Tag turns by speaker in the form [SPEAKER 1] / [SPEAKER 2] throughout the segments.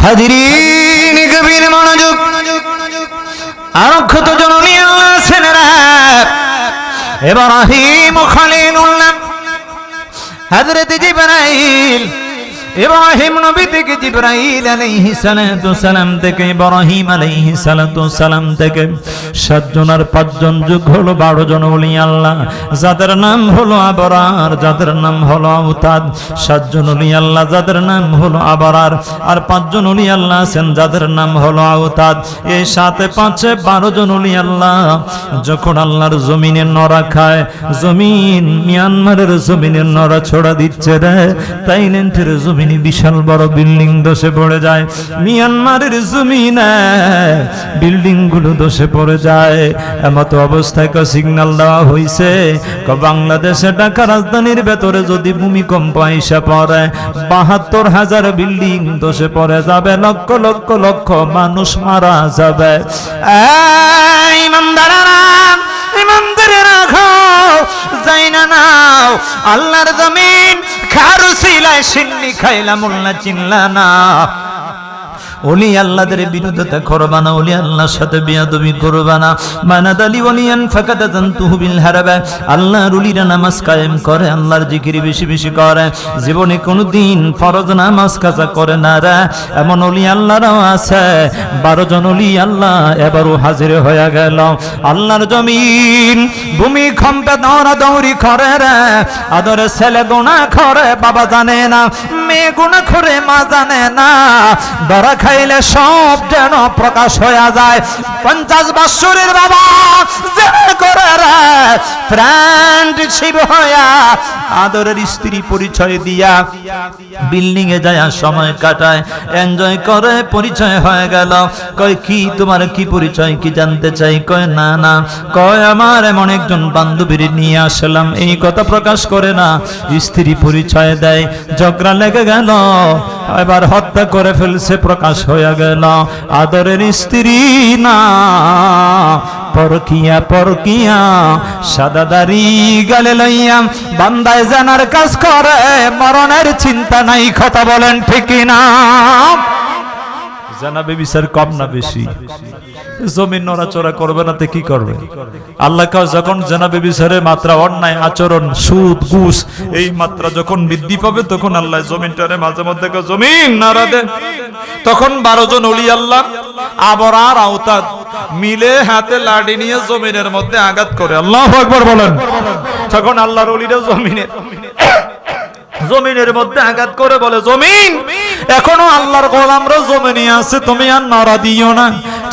[SPEAKER 1] হাজিরিন গভীর মনোযোগ। আরক্ষত জননী আল্লাহ ছেলেরা ইব্রাহিম খলিলুল্লাহ হযরত জিবরাইল ইব্রাহিম নবী থেকে জিবরাইল আলাইহিস সালাতু সালাম থেকে ইব্রাহিম আলাইহিস সালাতু সালাম থেকে 7 জন আর 5 জন যোগ হলো 12 জন ওলি আল্লাহ, যাদের নাম হলো আবরার, যাদের নাম হলো আউতাদ। 7 জন ওলি আল্লাহ যাদের নাম হলো আবরার, আর 5 জন ওলি আল্লাহ আছেন যাদের নাম হলো আউতাদ। এই 7 5 12 জন ওলি আল্লাহ যখন আল্লাহর জমিনে নড়া খায়, জমিন মিয়ানমারের জমিনে নড়া ছড়া দিচ্ছে রে, থাইল্যান্ডের জমিনে বিশাল বড় বিল্ডিং ধসে পড়ে যায়, মিয়ানমারের জমিনে বিল্ডিং গুলো ধসে পড়ে যায়। এমত অবস্থায় সিগন্যাল দেওয়া হয়েছে বাংলাদেশে ঢাকা রাজধানীর ভেতরে যদি ভূমিকম্প আইসা পড়ে ৭২,০০০ বিল্ডিং ধসে পড়ে যাবে, লক্ষ লক্ষ লক্ষ মানুষ মারা যাবে। ইমানদারেরা ইমানদারেরা খাও যাই না নাও, আল্লাহর জমিন খারু সিলাই সিন্নি খাইলা মোল্লা চিনলা না। ওলি আল্লাহদের বিরোধিতা করবা না, ওলি আল্লাহর সাথে বিয়াদবি করবা না। মানাদালি ওলিয়ান ফাকাদ জানতুহু বিল হারাবা। আল্লাহর ওলিরা নামাজ কায়েম করে, আল্লাহর জিকির বেশি বেশি করে, জীবনে কোনোদিন ফরজ নামাজ কাজা করে না রে। এমন ওলি আল্লাহরাও আছে। 12 জন ওলি আল্লাহ এবারও হাজির হয়ে গেল। আল্লাহর জমিন ভূমিকম্পে দৌড়াদৌড়ি করে রে, আদরে ছেলে গুনাহ করে বাবা জানে না, মেয়ে গুনাহ করে মা জানে না, ধরা খাইলে সব যেন প্রকাশ হয়ে যায়। 50 বছরের বাবা জেনে করে রে, ফ্রেন্ডশিপ হইয়া আদরের স্ত্রী পরিচয় দিয়া বিল্ডিং এ যায় সময় কাটায়, এনজয় করে, পরিচয় হয়ে গেল। কয় কি তোমার কি পরিচয়, কি জানতে চাই? কয় না না, কয় আমার এমন একজন বান্ধবীর নিয়ে আসলাম। এই কথা প্রকাশ করে না, স্ত্রী পরিচয় দেয়, ঝগড়া লেগে গেল, এবার হত্যা করে ফেলছে, প্রকাশ হয়ে গেল আদরের স্ত্রী না, পরকিয়া পরকিয়া। সাদা দাড়ি গালে লইয়া বান্দায় জানার কাজ করে, মরণের চিন্তা নাই। কথা বলেন ঠিক না? জানাবে বিচার কম না বেশি? জমিন নড়াচড়া করবে না তো কি করবে? আল্লাহ যখন জানাবে বিচারের মাত্রা, অন্যায় আচরণ, সুদ ঘুষ এই মাত্রা যখন বৃদ্ধি পাবে, তখন আল্লাহ জমিনটারে মাঝে মধ্যে জমিন নাড়া দেন। তখন 12 জন ওলি আল্লাহ আবরার আওতাদ মিলে হাতে লাঠি নিয়ে জমিনের মধ্যে আঘাত করে। আল্লাহু আকবার বলেন। তখন আল্লাহর ওলিরা জমিনের মধ্যে আঘাত করে বলে, জমিন এখনো আল্লাহর গোলামরা জমিনে আছে, তুমি আর নাড়া দিও না।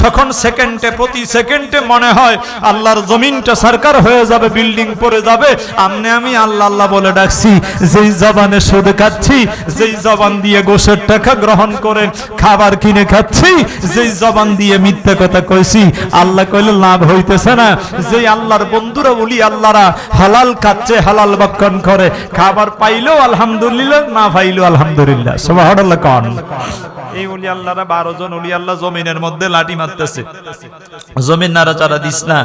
[SPEAKER 1] তখন সেকেন্ডে, প্রতি সেকেন্ডে মনে হয় আল্লাহর জমিনটা সরকার হয়ে যাবে, বিল্ডিং পড়ে যাবে। আমি আল্লাহ আল্লাহ বলে ডাকছি, যেই জবানে সুদ খাচ্ছি, যেই জবান দিয়ে গোশের টাকা গ্রহণ করে খাবার কিনে খাচ্ছি, যেই জবান দিয়ে মিথ্যা কথা কইছি, আল্লাহ কইলে লাভ হইতেছে না। যেই আল্লাহর বন্ধুরা বলি আল্লাহরা হালাল খাচ্ছে, হালাল ভক্ষণ করে, খাবার পাইলেও আলহামদুলিল্লাহ, না পাইলেও আলহামদুলিল্লাহ। সুবহানাল্লাহ। কোন এই ওলি আল্লাহরা 12 জন ওলি আল্লাহ জমিনের মধ্যে লাঠি মারতেছে, জমিন নাড়াচাড়া দিস না।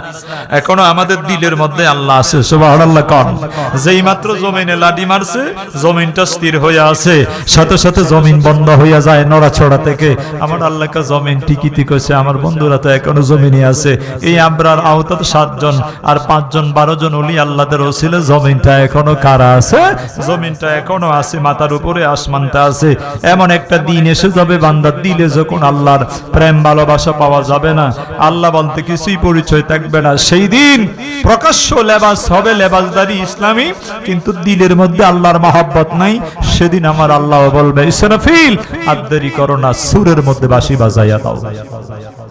[SPEAKER 1] এখনো আমাদের দিলের মধ্যে আল্লাহ আছে। সুবহানাল্লাহ। কোন যেই মাত্র জমিনে লাঠি মারছে, জমিনটা স্থির হয়ে আছে, সাথে সাথে জমিন বন্ধ হইয়া যায় নড়াচড়া থেকে। আমার আল্লাহকে জমিন টিকিটি কইছে, আমার বন্ধুরা তো এখনো জমিনে আছে। এই আবরার আওতাদ 7 জন আর 5 জন 12 জন ওলি আল্লাহদের ওসিলে জমিনটা এখনো কারা আছে? জমিনটা এখনো আছে, মাথার উপরে আসমানটা আছে। এমন একটা দিন এসে যাবে বান্দার দিলে যখন আল্লাহর প্রেম ভালোবাসা পাওয়া যাবে না, আল্লাহ বলতে কিছুই পরিচয় থাকবে না। সেই দিন প্রকাশ্য লেবাস হবে, লেবাসদারি ইসলামী, কিন্তু দিলের মধ্যে আল্লাহর মহব্বত নাই। সেদিন আমার আল্লাহ বলবে, ইসরাফিল আর দেরি করো না, সুরের মধ্যে বাঁশি বাজাইয়া দাও।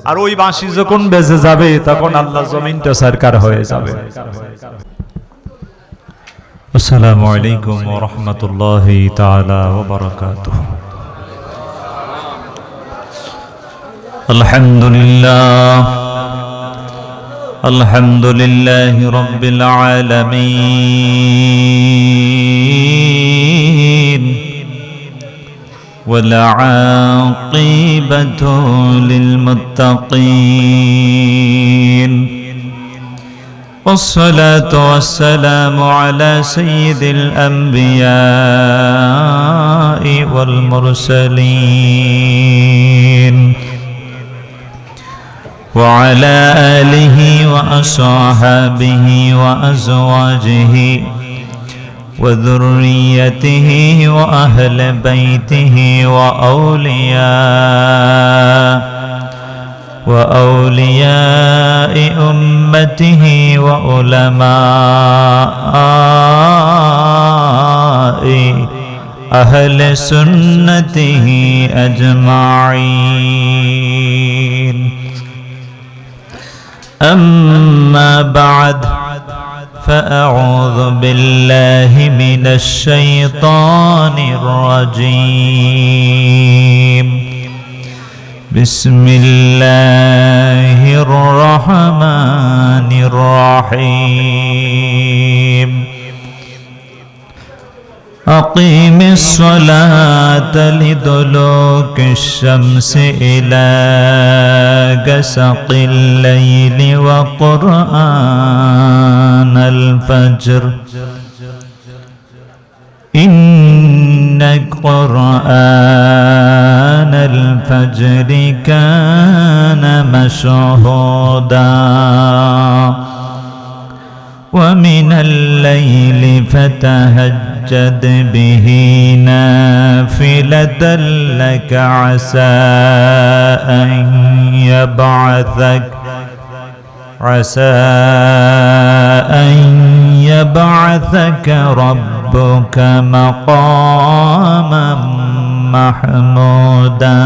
[SPEAKER 1] আর ওই বাঁশি যখন বেজে যাবে, তখন আল্লাহ জমিনটা সরকার হয়ে যাবে। আসসালামু আলাইকুম ওয়া রাহমাতুল্লাহি তাআলা ওয়া বারাকাতুহু। আলহামদুলিল্লাহ, আলহামদুলিল্লাহি রাব্বিল আলামিন, ওয়াল আকিবাতু লিল মুত্তাকিন, والصلاة والسلام على سيد الأنبياء والمرسلين وعلى آله وأصحابه وأزواجه وذريته وأهل بيته وأولياء أمته وعلماء أهل سنته أجمعين. أما بعد، فأعوذ بالله من الشيطان الرجيم. بسم الله الرحمن الرحيم. أقيم الصلاة لدلوك الشمس إلى غسق الليل وقرآن الفجر إن قرآن الفجر كان مشهودا ومن الليل فتهجد به نافلة لك عسى أن يبعثك ربك مقاما محمودا.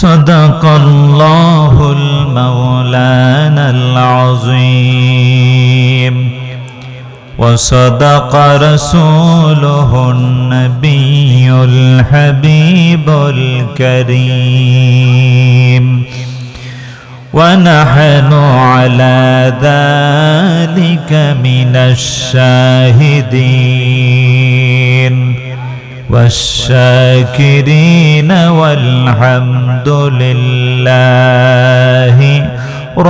[SPEAKER 1] صدق الله المولانا العظيم وصدق رسوله النبي الحبيب الكريم ونحن على ذلك من الشاهدين والشاكرين والحمد لله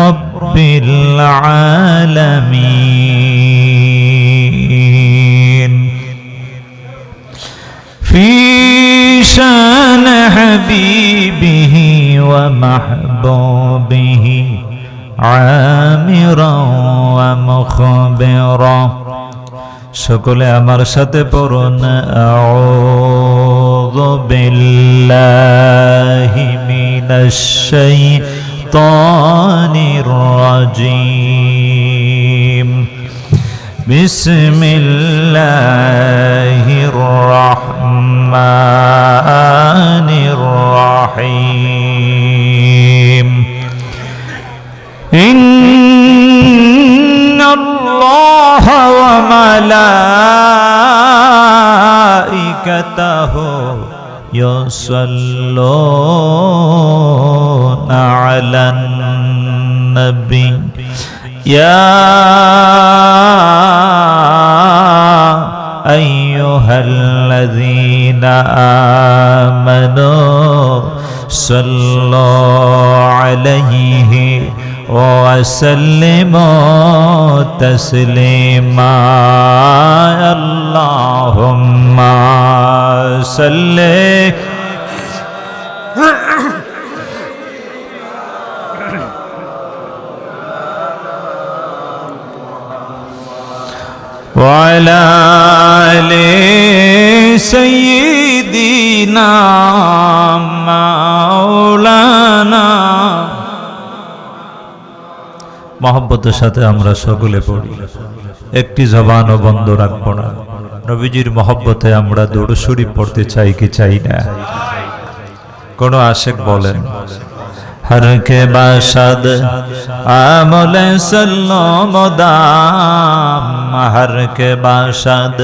[SPEAKER 1] رب العالمين. في شان حبيبه ومحبوبه عامرا ومخبرا। সকলে আমার সাথে পড়ুন আউযু বিল্লাহি মিনাশ শাইতানির রাজীম। বিসমিল্লাহির রাহমানির রাহিম। ইন্নাল্লাহ ওয়া মালাইকাতাহু ইউসাল্লুনা আলান নবী ইয়া আইয়ুহাল্লাযীনা আমানু সাল্লু আলাইহি وسلموا تسليما اللهم صل وعلى آل سيدنا مولانا। মহব্বতের সাথে আমরা সকলে পড়ি, একটি জবানও বন্ধ রাখবো না। নবীজির মহব্বতে আমরা দরুদ শরীফ পড়তে চাই কি চাই না? কোন আশিক বলেন हर के बाशद आमल सल्लम दाम, हर के बाशद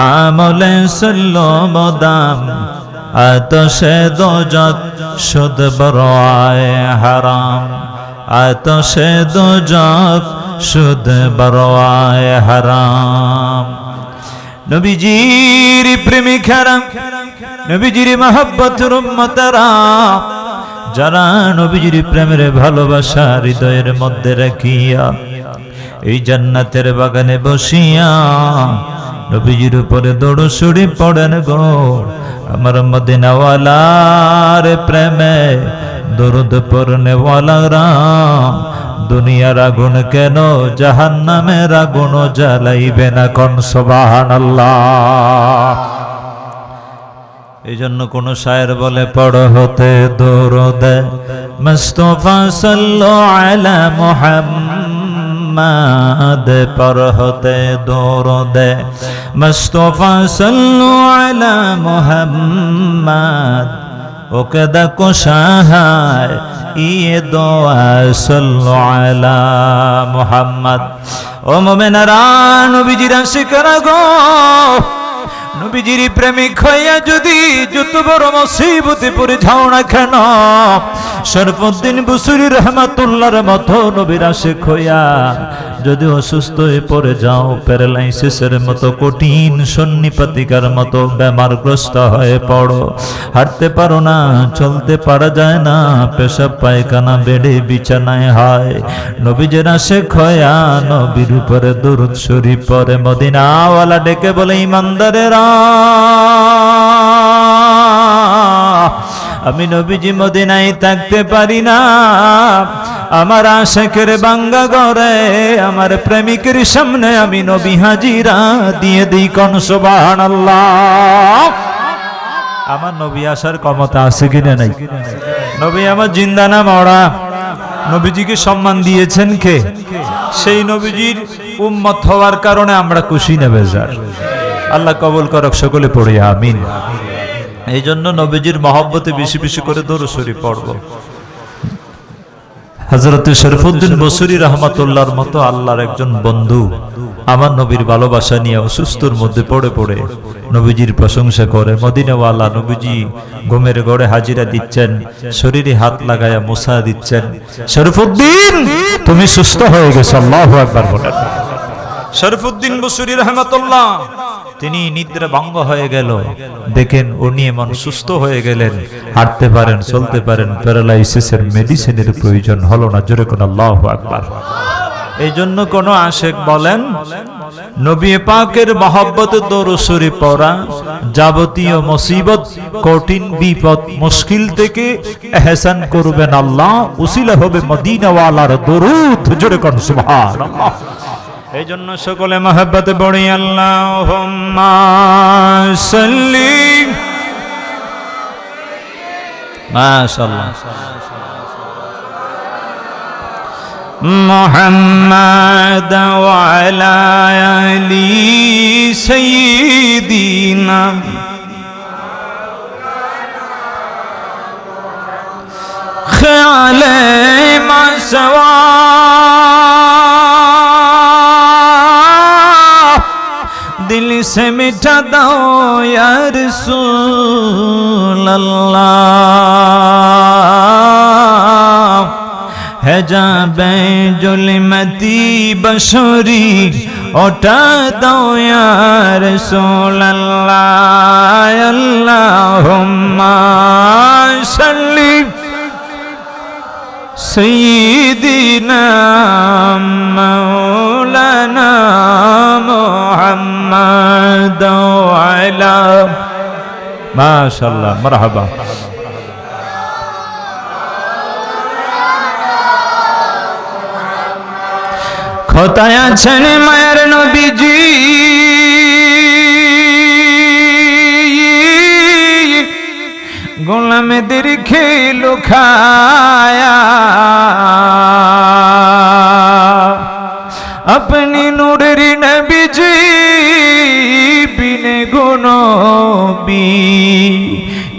[SPEAKER 1] आमल सल्लम दाम, आतशे दोजख शुद बरआए हराम, आतशे दोजख शुद बरआए हराम। नबीजीर प्रेमिकारा, नबीजीर मोहब्बतेर उम्मतरा, যারা নবীজির প্রেমের ভালোবাসা হৃদয়ের মধ্যে রাখিয়া এই জান্নাতের বাগানে বসিয়া নবীজির উপরে দরুদ শরীফ পড়েন গো, আমার মদিনাওয়ালার প্রেমে দরুদ পড়নে ওয়ালারা দুনিয়ার আগুন কেন জাহান্নামের আগুন জ্বালাইবে না, কোন সুবহানাল্লাহ। এই জন্য কোন শায়ের বলে পড়ো হতে দরুদ মুস্তাফা সাল্লাল্লাহু আলা মুহাম্মাদ, পড়ো হতে দরুদ মুস্তাফা সাল্লাল্লাহু আলা মুহাম্মাদ, ওকে দেখো সাহায় ইয়ে দোয়া সাল্লাল্লাহু আলা মুহাম্মাদ। ও মুমিনারা, নবীজির আশিকরা গো, নবীজির প্রেমিক হইয়া যদি যত বড় মুসিবতে পড়ে যাও না কেন, শরফুদ্দিন বুসরি রহমাতুল্লাহর মতো নবীর আশিক হইয়া যদি অসুস্থ হয়ে পড়ে যাও, প্যারালাইসিসের মতো কঠিন সন্নিপাতিকার মতো বেমারগ্রস্ত হয়ে পড়ো, হাঁটতে পারো না, চলতে পারা যায় না, পেশাব পায়খানা বেডে বিছানায় হয়, নবীজির আশিক হইয়া নবীর উপরে দরুদ শরীফ পড়ে মদিনাওয়ালা ডেকে বলে, ইমানদারেরা আমি নবীজি মদিনায় থাকতে পারি না, আমার আশিকের বাঙ্গা ঘরে আমার প্রেমিকের সামনে আমি নবী হাজিরা দিয়ে দিই, কোন সুবহানাল্লাহ। আমার নবী আসার ক্ষমতা আছে কিনা নাই? নবী আমার জিন্দা না মরা? নবীজিকে সম্মান দিয়েছেন কে? সেই নবীজির উম্মত হওয়ার কারণে আমরা খুশি না বেজার? আল্লাহ কবুল করক, সকলে পড়ি আমিন। এই জন্য নবীজির মহব্বতে বেশি বেশি করে দরুদ শরীফ পড়ব। হযরত শরফুদ্দিন বসরি রহমাতুল্লাহর মতো আল্লাহর একজন বন্ধু আমার নবীর ভালোবাসা নিয়ে অসুস্থর মধ্যে পড়ে পড়ে নবীজির প্রশংসা করে। মদিনাওয়ালা নবীজি ঘুমের ঘরে হাজিরা দিচ্ছেন, শরীরে হাত লাগায়া মুসা দিচ্ছেন, শরফুদ্দিন তুমি সুস্থ হয়ে গেছো, আল্লাহু আকবার বলেন। শরফুদ্দিন বসরি রহমাতুল্লাহ তিনি নিদ্রা ভঙ্গ হয়ে গেল, দেখেন উনি এমন সুস্থ হয়ে গেলেন, হাঁটতে পারেন, চলতে পারেন, প্যারালাইসিসের মেডিসিনের প্রয়োজন হলো না, জোরে কোন আল্লাহু আকবার। এই জন্য কোন আশিক বলেন, নবী পাকের মহব্বতে দরুদ শরীফ পড়া যাবতীয় মুসিবত, কঠিন বিপদ, মুশকিল থেকে এহসান করবেন আল্লাহ, উসিলা হবে মদিনাওয়ালার দরুদ, জোরে কোন সুবহানাল্লাহ। এই জন্য সকলে মহব্বতে পড়ি আল্লাহুম্মা সাল্লি, মাশাআল্লাহ, মুহাম্মাদ ওয়া আলা আলি সাইয়্যিদিনা খিয়ালে মাসওয়া दिल से मिटा दो या रसूल अल्लाह, है जाबे जुल्मती बशरी उठा दो या रसूल अल्लाह, अल्लाहुम्मा सल्ली सय्यिदिना मौलाना मुहम्मद वाला, माशाअल्लाह, मरहबा। কোথায় আছেন মায়ের নবীজি, গোলামেদের খেলো খায়া, अपनी नूरेर नबीजी बिने गुनबी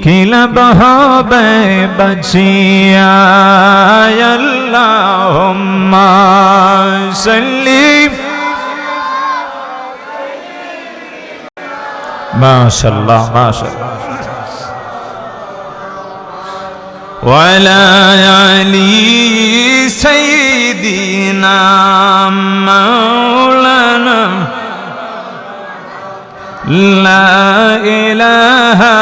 [SPEAKER 1] खिला बहाबे बचिया, अल्लाहुम्मा सल्ली, माशाअल्लाह माशाअल्लाह, वाला अली सय्यिदिना मौलाना ला इलाहा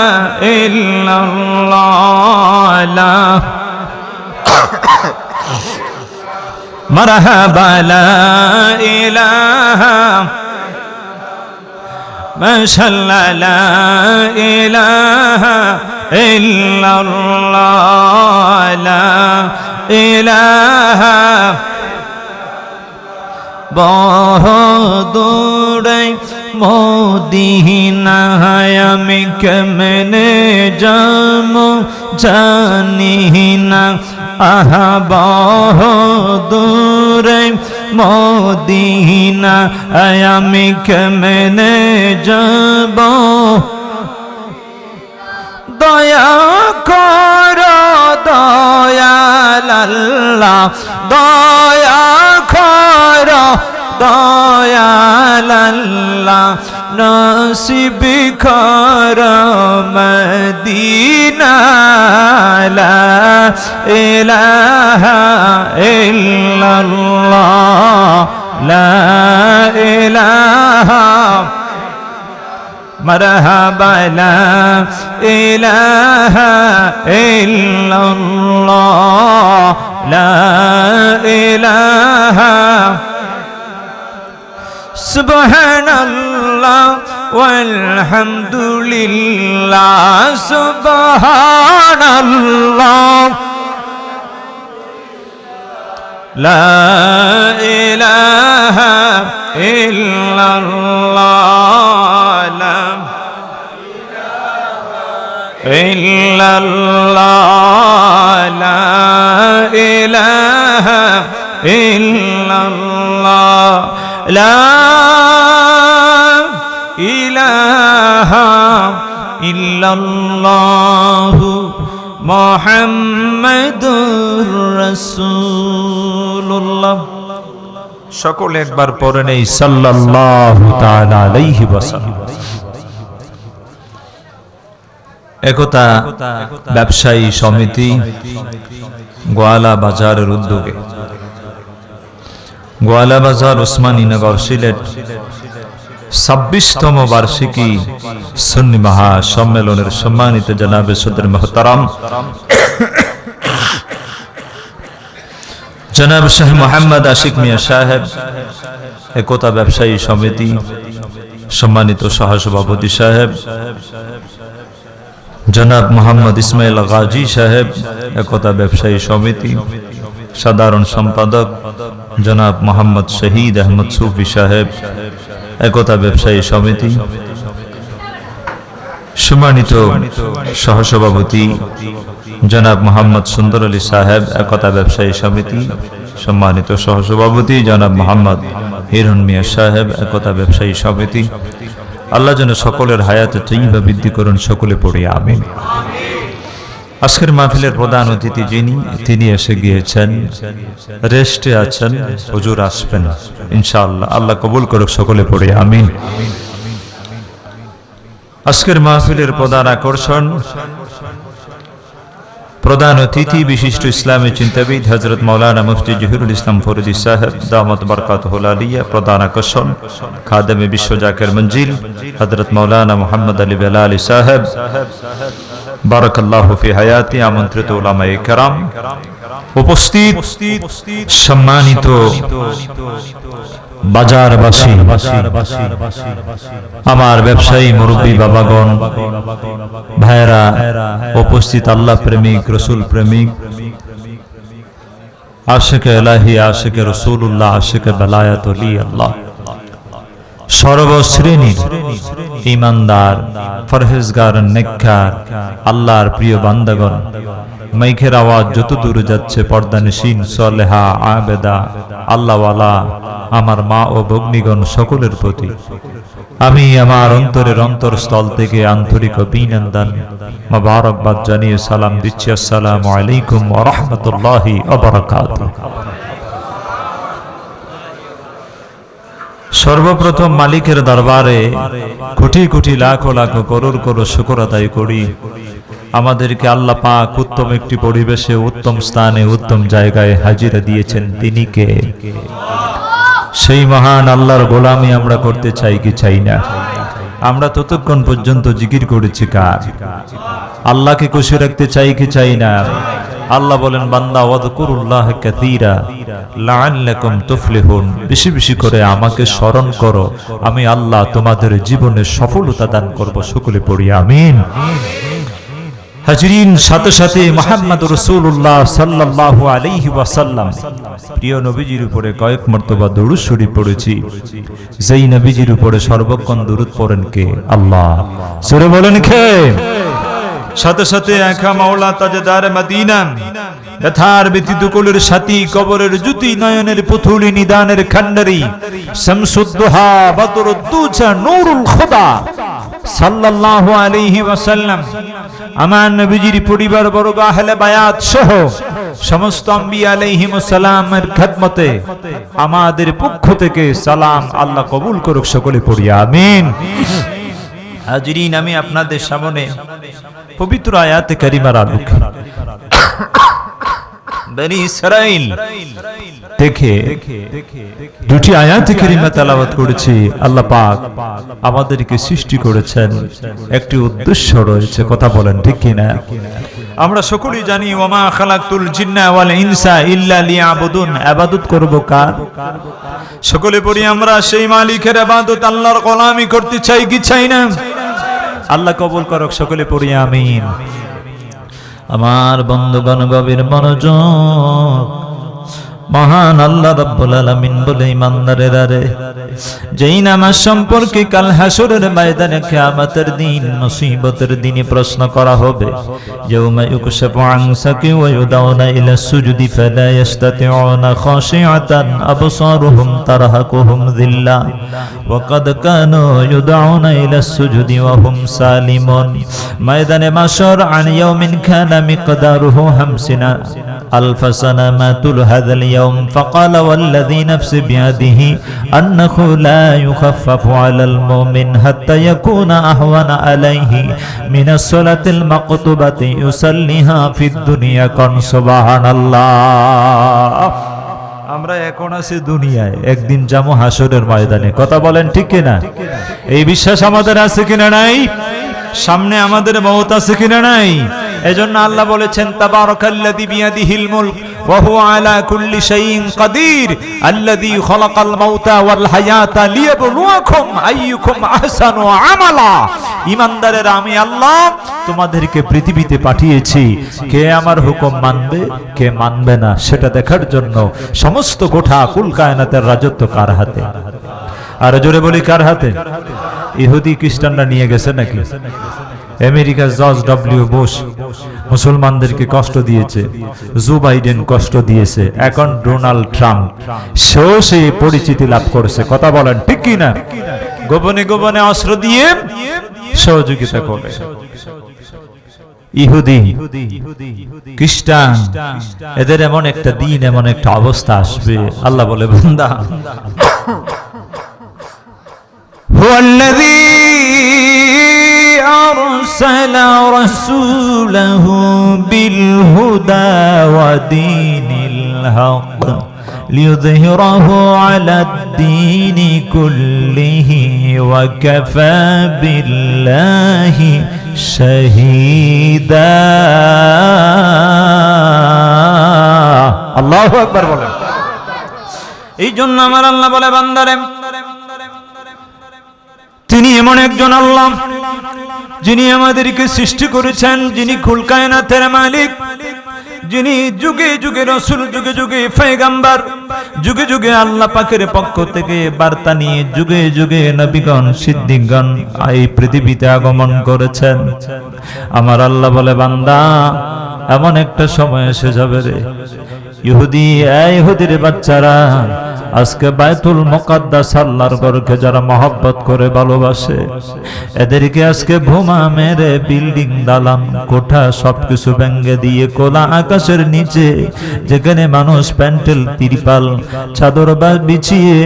[SPEAKER 1] इल्लल्लाह ला मरहबा ला इलाहा মাশাআল্লাহ লা ইলাহা ইল্লাল্লাহ লা ইলাহা বহুদূরে মদিনায় আমি কেমনে যাবো জানি না আহা বহুদূরে মদিনায় আমি কেমনে যাবো দয়া করো দয়াল আল্লাহ দয়া করো দয়াল আল্লাহ নসিব করো মদিনা লা ইলাহা ইল্লাল্লাহ লা ইলাহা مرحبا لا إله إلا الله لا إله سبحان الله والحمد لله سبحان الله لا إله إلا الله لا إلا الله لا إله إلا الله لا إله إلا الله محمد رسول الله সকলে একবার পড়ে নেই সাল্লাল্লাহু তাআলা আলাইহি ওয়াসাল্লাম। একতা ব্যবসায়ী সমিতি গোয়ালা বাজারের উদ্যোগে গোয়ালা বাজার ওসমানীনগর সিলেট 26তম বার্ষিকী সুন্নি মহা সম্মেলনের সম্মানিত জনাবে সদর মুহতারাম জনাব শাহ মোহাম্মদ আশিক মিয়া সাহেব একতা ব্যবসায়ী সমিতি সম্মানিত সহসভাপতি সাহেব জনাব মোহাম্মদ ইসমাইল গাজী সাহেব একতা ব্যবসায়ী সমিতি সাধারণ সম্পাদক জনাব মোহাম্মদ শহীদ আহমদ সুফি সাহেব একতা ব্যবসায়ী সমিতি সম্মানিত সহসভাপতি জনাব মোহাম্মদ সুন্দর আলী সাহেব একতা ব্যবসায়ী সমিতি সম্মানিত সহসভাপতি জনাব মোহাম্মদ হিরণ মিয়া সাহেব একতা ব্যবসায়ী সমিতি আল্লাহ যেন সকলের হায়াতে তৈবা বৃদ্ধি করুন সকলে পড়ি আমিন। আজকের মাহফিলের প্রধান অতিথি যিনি তিনি এসে গিয়েছেন রেস্টে আছেন হুজুর আসবেন ইনশাআল্লাহ আল্লাহ কবুল করুক সকলে পড়ি আমিন। আজকের মাহফিলের প্রধান আকর্ষণ প্রধান অতিথি বিশিষ্ট ইসলামী চিন্তাবিদ হযরত মাওলানা মুফতি জহিরুল ইসলাম ফরিদী সাহেব দামাত বরকাতুহুল আলিয়া। প্রধান আকর্ষণ খাদেমে বিশ্ব জাকির মঞ্জিল হযরত মাওলানা মুহাম্মদ আলী বেলালী সাহেব বারাকাল্লাহু ফি হায়াতি। আমন্ত্রিত উলামায়ে কেরাম, উপস্থিত সম্মানিত বাজারবাসী, আমার ব্যবসায়ী মুরব্বী বাবাগণ, ভাইরা, উপস্থিত আল্লাহ প্রেমিক রসুল প্রেমিক আশিকে ইলাহি আশিকে রাসূলুল্লাহ আশিকে বেলায়েত ওলি আল্লাহ সর্বশ্রেণীর ঈমানদার পরহেজগার নেককার আল্লাহর প্রিয় বান্দাগণ, মাইকের আওয়াজ যত দূরে যাচ্ছে পর্দানিশীন সালেহা আবেদা আল্লাহওয়ালা আমার মা ও ভগ্নীগণ সকলের প্রতি আমি আমার অন্তরের অন্তরস্থল থেকে আন্তরিক অভিনন্দন মোবারকবাদ জানিয়ে সালাম দিচ্ছি। আসসালামু আলাইকুম ওয়া রাহমাতুল্লাহি ওয়া বারাকাতুহু। সর্বপ্রথম মালিকের দরবারে কোটি কোটি লাখ লাখ করোড় করোড় শুকর আদায় করি আমাদেরকে আল্লাহ পাক উত্তম একটি পরিবেশে উত্তম স্থানে উত্তম জায়গায় হাজিরা দিয়েছেন। তিনি কে? সেই মহান আল্লাহর গোলামি আমরা করতে চাই কি চাই না? আমরা ততক্ষণ পর্যন্ত জিকির করেছি কার? আল্লাহকে খুশি রাখতে চাই কি চাই না? আল্লাহ বলেন বান্দা ওয়াযকুরুল্লাহ কাসীরা লাআল্লাকুম তুফলিহুন, বেশি বেশি করে আমাকে স্মরণ করো, আমি আল্লাহ তোমাদের জীবনে সফলতা দান করব। সকলে পড়ি আমিন। হাজরিন, সাথে সাথে মুহাম্মদ রাসূলুল্লাহ সাল্লাল্লাহু আলাইহি ওয়াসাল্লাম প্রিয় নবীজির উপরে কয়েক মর্তবা দরুদ শরীফ পড়েছি। যেই নবীজির উপরে সর্বক্ষণ দরুদ পড়েন কে? আল্লাহ। সূরা বলেন কে? সাথে সাথে একা মাওলা তাজদার মদিনা, যথার ব্যতীত কুলের সাথী, কবরের জ্যোতি, নয়নের পুতুলি, নিদানের খান্ডারি, শামসুদ্দোহা, বদরুদ্দুজা, নূরুল খুদা সাল্লাল্লাহু আলাইহি ওয়াসাল্লাম, আমার নবীজির পরিবার বর্গ, আহলে বায়াত সহ সমস্ত আম্বিয়া আলাইহিমুস সালামের খেদমতে আমাদের পক্ষ থেকে সালাম। আল্লাহ কবুল করুক। সকলে পড়ি আমিন। হাজরিন, আমি আপনাদের সামনে পবিত্র আয়াতে কারিমার আলোকে বনি ইসরাইল দেখে দুটি আয়াতে কারিমা তেলাওয়াত করেছি। আল্লাহ পাক আমাদেরকে সৃষ্টি করেছেন, একটি উদ্দেশ্য রয়েছে। কথা বলেন ঠিক কি না? আমরা সকলেই জানি ওয়ামা খালাকতুল জিন্না ওয়াল ইনসা ইল্লা লিয়াবুদুন। ইবাদত করব কার? সকলে পড়ি আমরা সেই মালিকের ইবাদত, আল্লাহর গোলামি করতে চাই কি চাই না? আল্লাহ কবুল করুক। সকলে পড়ি আমিন। আমার বন্ধুগণ গভীর মনোযোগ। মহান আল্লাহ রাব্বুল আলামিন বলে, ইমানদারেরা রে, যেই নামাজ সম্পর্কে কাল হাসরের ময়দানে কিয়ামতের দিন, মুসিবতের দিনে প্রশ্ন করা হবে, ইয়াউমা ইউকশাফু আন সাকি ওয়া ইউদাউনা ইলা সুজুদি ফালা ইস্তাতিউনা খাশিআতান আবসারুহুম তারহাকুহুম যিল্লা ওয়া কাদ কানু ইউদাউনা ইলা সুজুদি ওয়া হুম সালিমুন। ময়দানে মাশর আন ইয়াউমিন কানা মিকদারুহু 50 আলফ সানা মা তুল হাযাল ইয়াউম ফাকাল ওয়াল্লাযী নাফসি বিয়াদিহি আন্নাহু লা ইউখাফফাফু আলাল মুমিন হাত্তা ইয়াকুনা আহওয়ানা আলাইহি মিনাস সালাতিল মাকতুবাতি ইউসাল্লিহা ফিদ দুনিয়া। কোন সুবহানাল্লাহ। আমরা এখন আছি দুনিয়ায়, একদিন যাবো হাসরের ময়দানে। কথা বলেন ঠিক কিনা? এই বিশ্বাস আমাদের আছে কিনা নাই? সামনে আমাদের মওত আছে কিনা নাই? এজন্য আল্লাহ বলেছেন তাবারাকাল্লাযী বিয়াদিহিল মুলক ওয়া হুয়া আলা কুল্লি শাইইন কাদির আল্লাযী খালাকাল মাউতা ওয়াল হায়াতা লিয়াবলুয়াকুম আইয়ুকুম আহসানু আমালা। ঈমানদারেরা, আমি আল্লাহ তোমাদেরকে পৃথিবীতে পাঠিয়েছি, কে আমার হুকুম মানবে কে মানবে না সেটা দেখার জন্য। সমস্ত গোটা কুল কায়নাতের রাজত্ব কার হাতে? আর জোরে বলি কার হাতে? ইহুদি খ্রিস্টানরা নিয়ে গেছে নাকি? আমেরিকার জর্জ ডব্লিউ বুশ মুসলমানদেরকে কষ্ট দিয়েছে, জো বাইডেন কষ্ট দিয়েছে, এখন ডোনাল্ড ট্রাম্প সেও সেই পরিচিতি লাভ করেছে। কথা বলেন ঠিক কি না? গোপনে গোপনে অস্ত্র দিয়ে সহযোগিতা করে। ইহুদি খ্রিস্টান এদের এমন একটা দিন, এমন একটা অবস্থা আসবে, আল্লাহ বলে বান্দা হুয়াল্লাযী أرسل رسوله بالهدى ودين الحق ليظهره على الدين كله وكفى بالله شهيدا. الله أكبر বলেন। এই জন্য আমার আল্লাহ বলে বান্দারে, তিনি এমন একজন আল্লাহ যিনি আমাদেরকে সৃষ্টি করেছেন, যিনি কুল কায়নাতের মালিক, যিনি যুগে যুগে রাসূল, যুগে যুগে পয়গম্বর, যুগে যুগে আল্লাহ পাকের পক্ষ থেকে বার্তা নিয়ে যুগে যুগে নবীগণ সিদ্দিকগণ এই পৃথিবীতে আগমন করেছেন। আমার আল্লাহ বলে বান্দা, এমন একটা সময় এসে যাবে রে ইহুদির বাচ্চারা, আজকে বায়তুল মুকাদ্দাস আল্লাহর ঘরকে যারা মহব্বত করে ভালোবাসে, এদেরকে আজকে বোমা মেরে বিল্ডিং, দালান, কোঠা সবকিছু ভেঙে দিয়ে খোলা আকাশের নিচে যেখানে মানুষ প্যান্টেল, তিরপাল, চাদর বিছিয়ে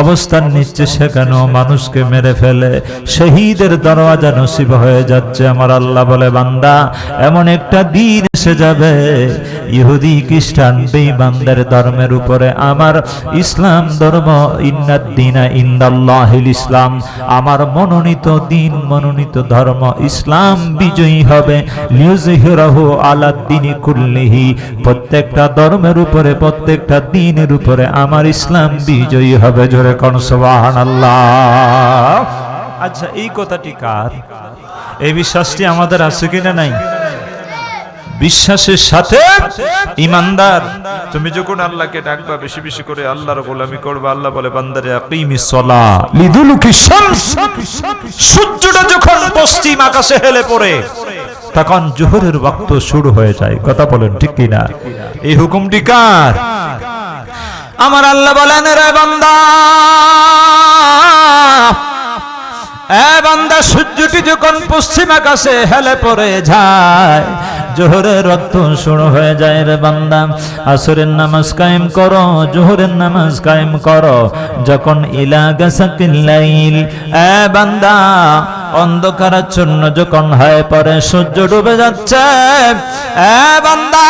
[SPEAKER 1] অবস্থান নিচ্ছে, সেখানেও মানুষকে মেরে ফেলে শহীদের দরওয়াজা নসিব হয়ে যাচ্ছে। আমার আল্লাহ বলে বান্দা, এমন একটা দিন এসে যাবে ইহুদি খ্রিস্টান বেঈমানদের ধর্মের উপরে আমার ইসলাম ইসলাম ধর্ম, ইন্নাদ-দীনা ইনদাল্লাহিল ইসলাম, আমার মনোনীত দিন, মনোনীত ধর্ম ইসলাম বিজয়ী হবে। লিইয়ুযহিরাহু আলাদ-দীনি কুল্লিহি, প্রত্যেকটা ধর্মের উপরে, প্রত্যেকটা দ্বীনের উপরে আমার ইসলাম বিজয়ী হবে। জোরে কোন সুবহানাল্লাহ। আচ্ছা, এই কথাটি কার? এই বিশ্বাসটি আমাদের আছে কিনা নাই? বিশ্বাসের সাথে ঈমানদার। তুমি যখন আল্লাহকে ডাকবা, বেশি বেশি করে আল্লাহর গোলামি করবা, আল্লাহ বলে বান্দারে আকিমিস সালাহ লিদুলুকিশ শামস, সূর্যটা যখন পশ্চিম আকাশে হেলে পড়ে তখন জোহরের ওয়াক্ত শুরু হয়ে যায়। কথা বলেন ঠিক কিনা? এই হুকুমটি কার? আমার আল্লাহ বলেন, রে বান্দা, এ বান্দা, সূর্যটি যখন পশ্চিম আকাশে হেলে পড়ে যায়, জোহরের ওয়াক্ত শুরু হয়ে যায়। রে বান্দা, আসরের নামাজ কায়েম করো, জোহরের নামাজ কায়েম করো। যখন ইলা গাসাকিল লাইল, এ বান্দা, অন্ধকারাচ্ছন্ন যখন হয়ে পড়ে, সূর্য ডুবে যাচ্ছে, এ বান্দা,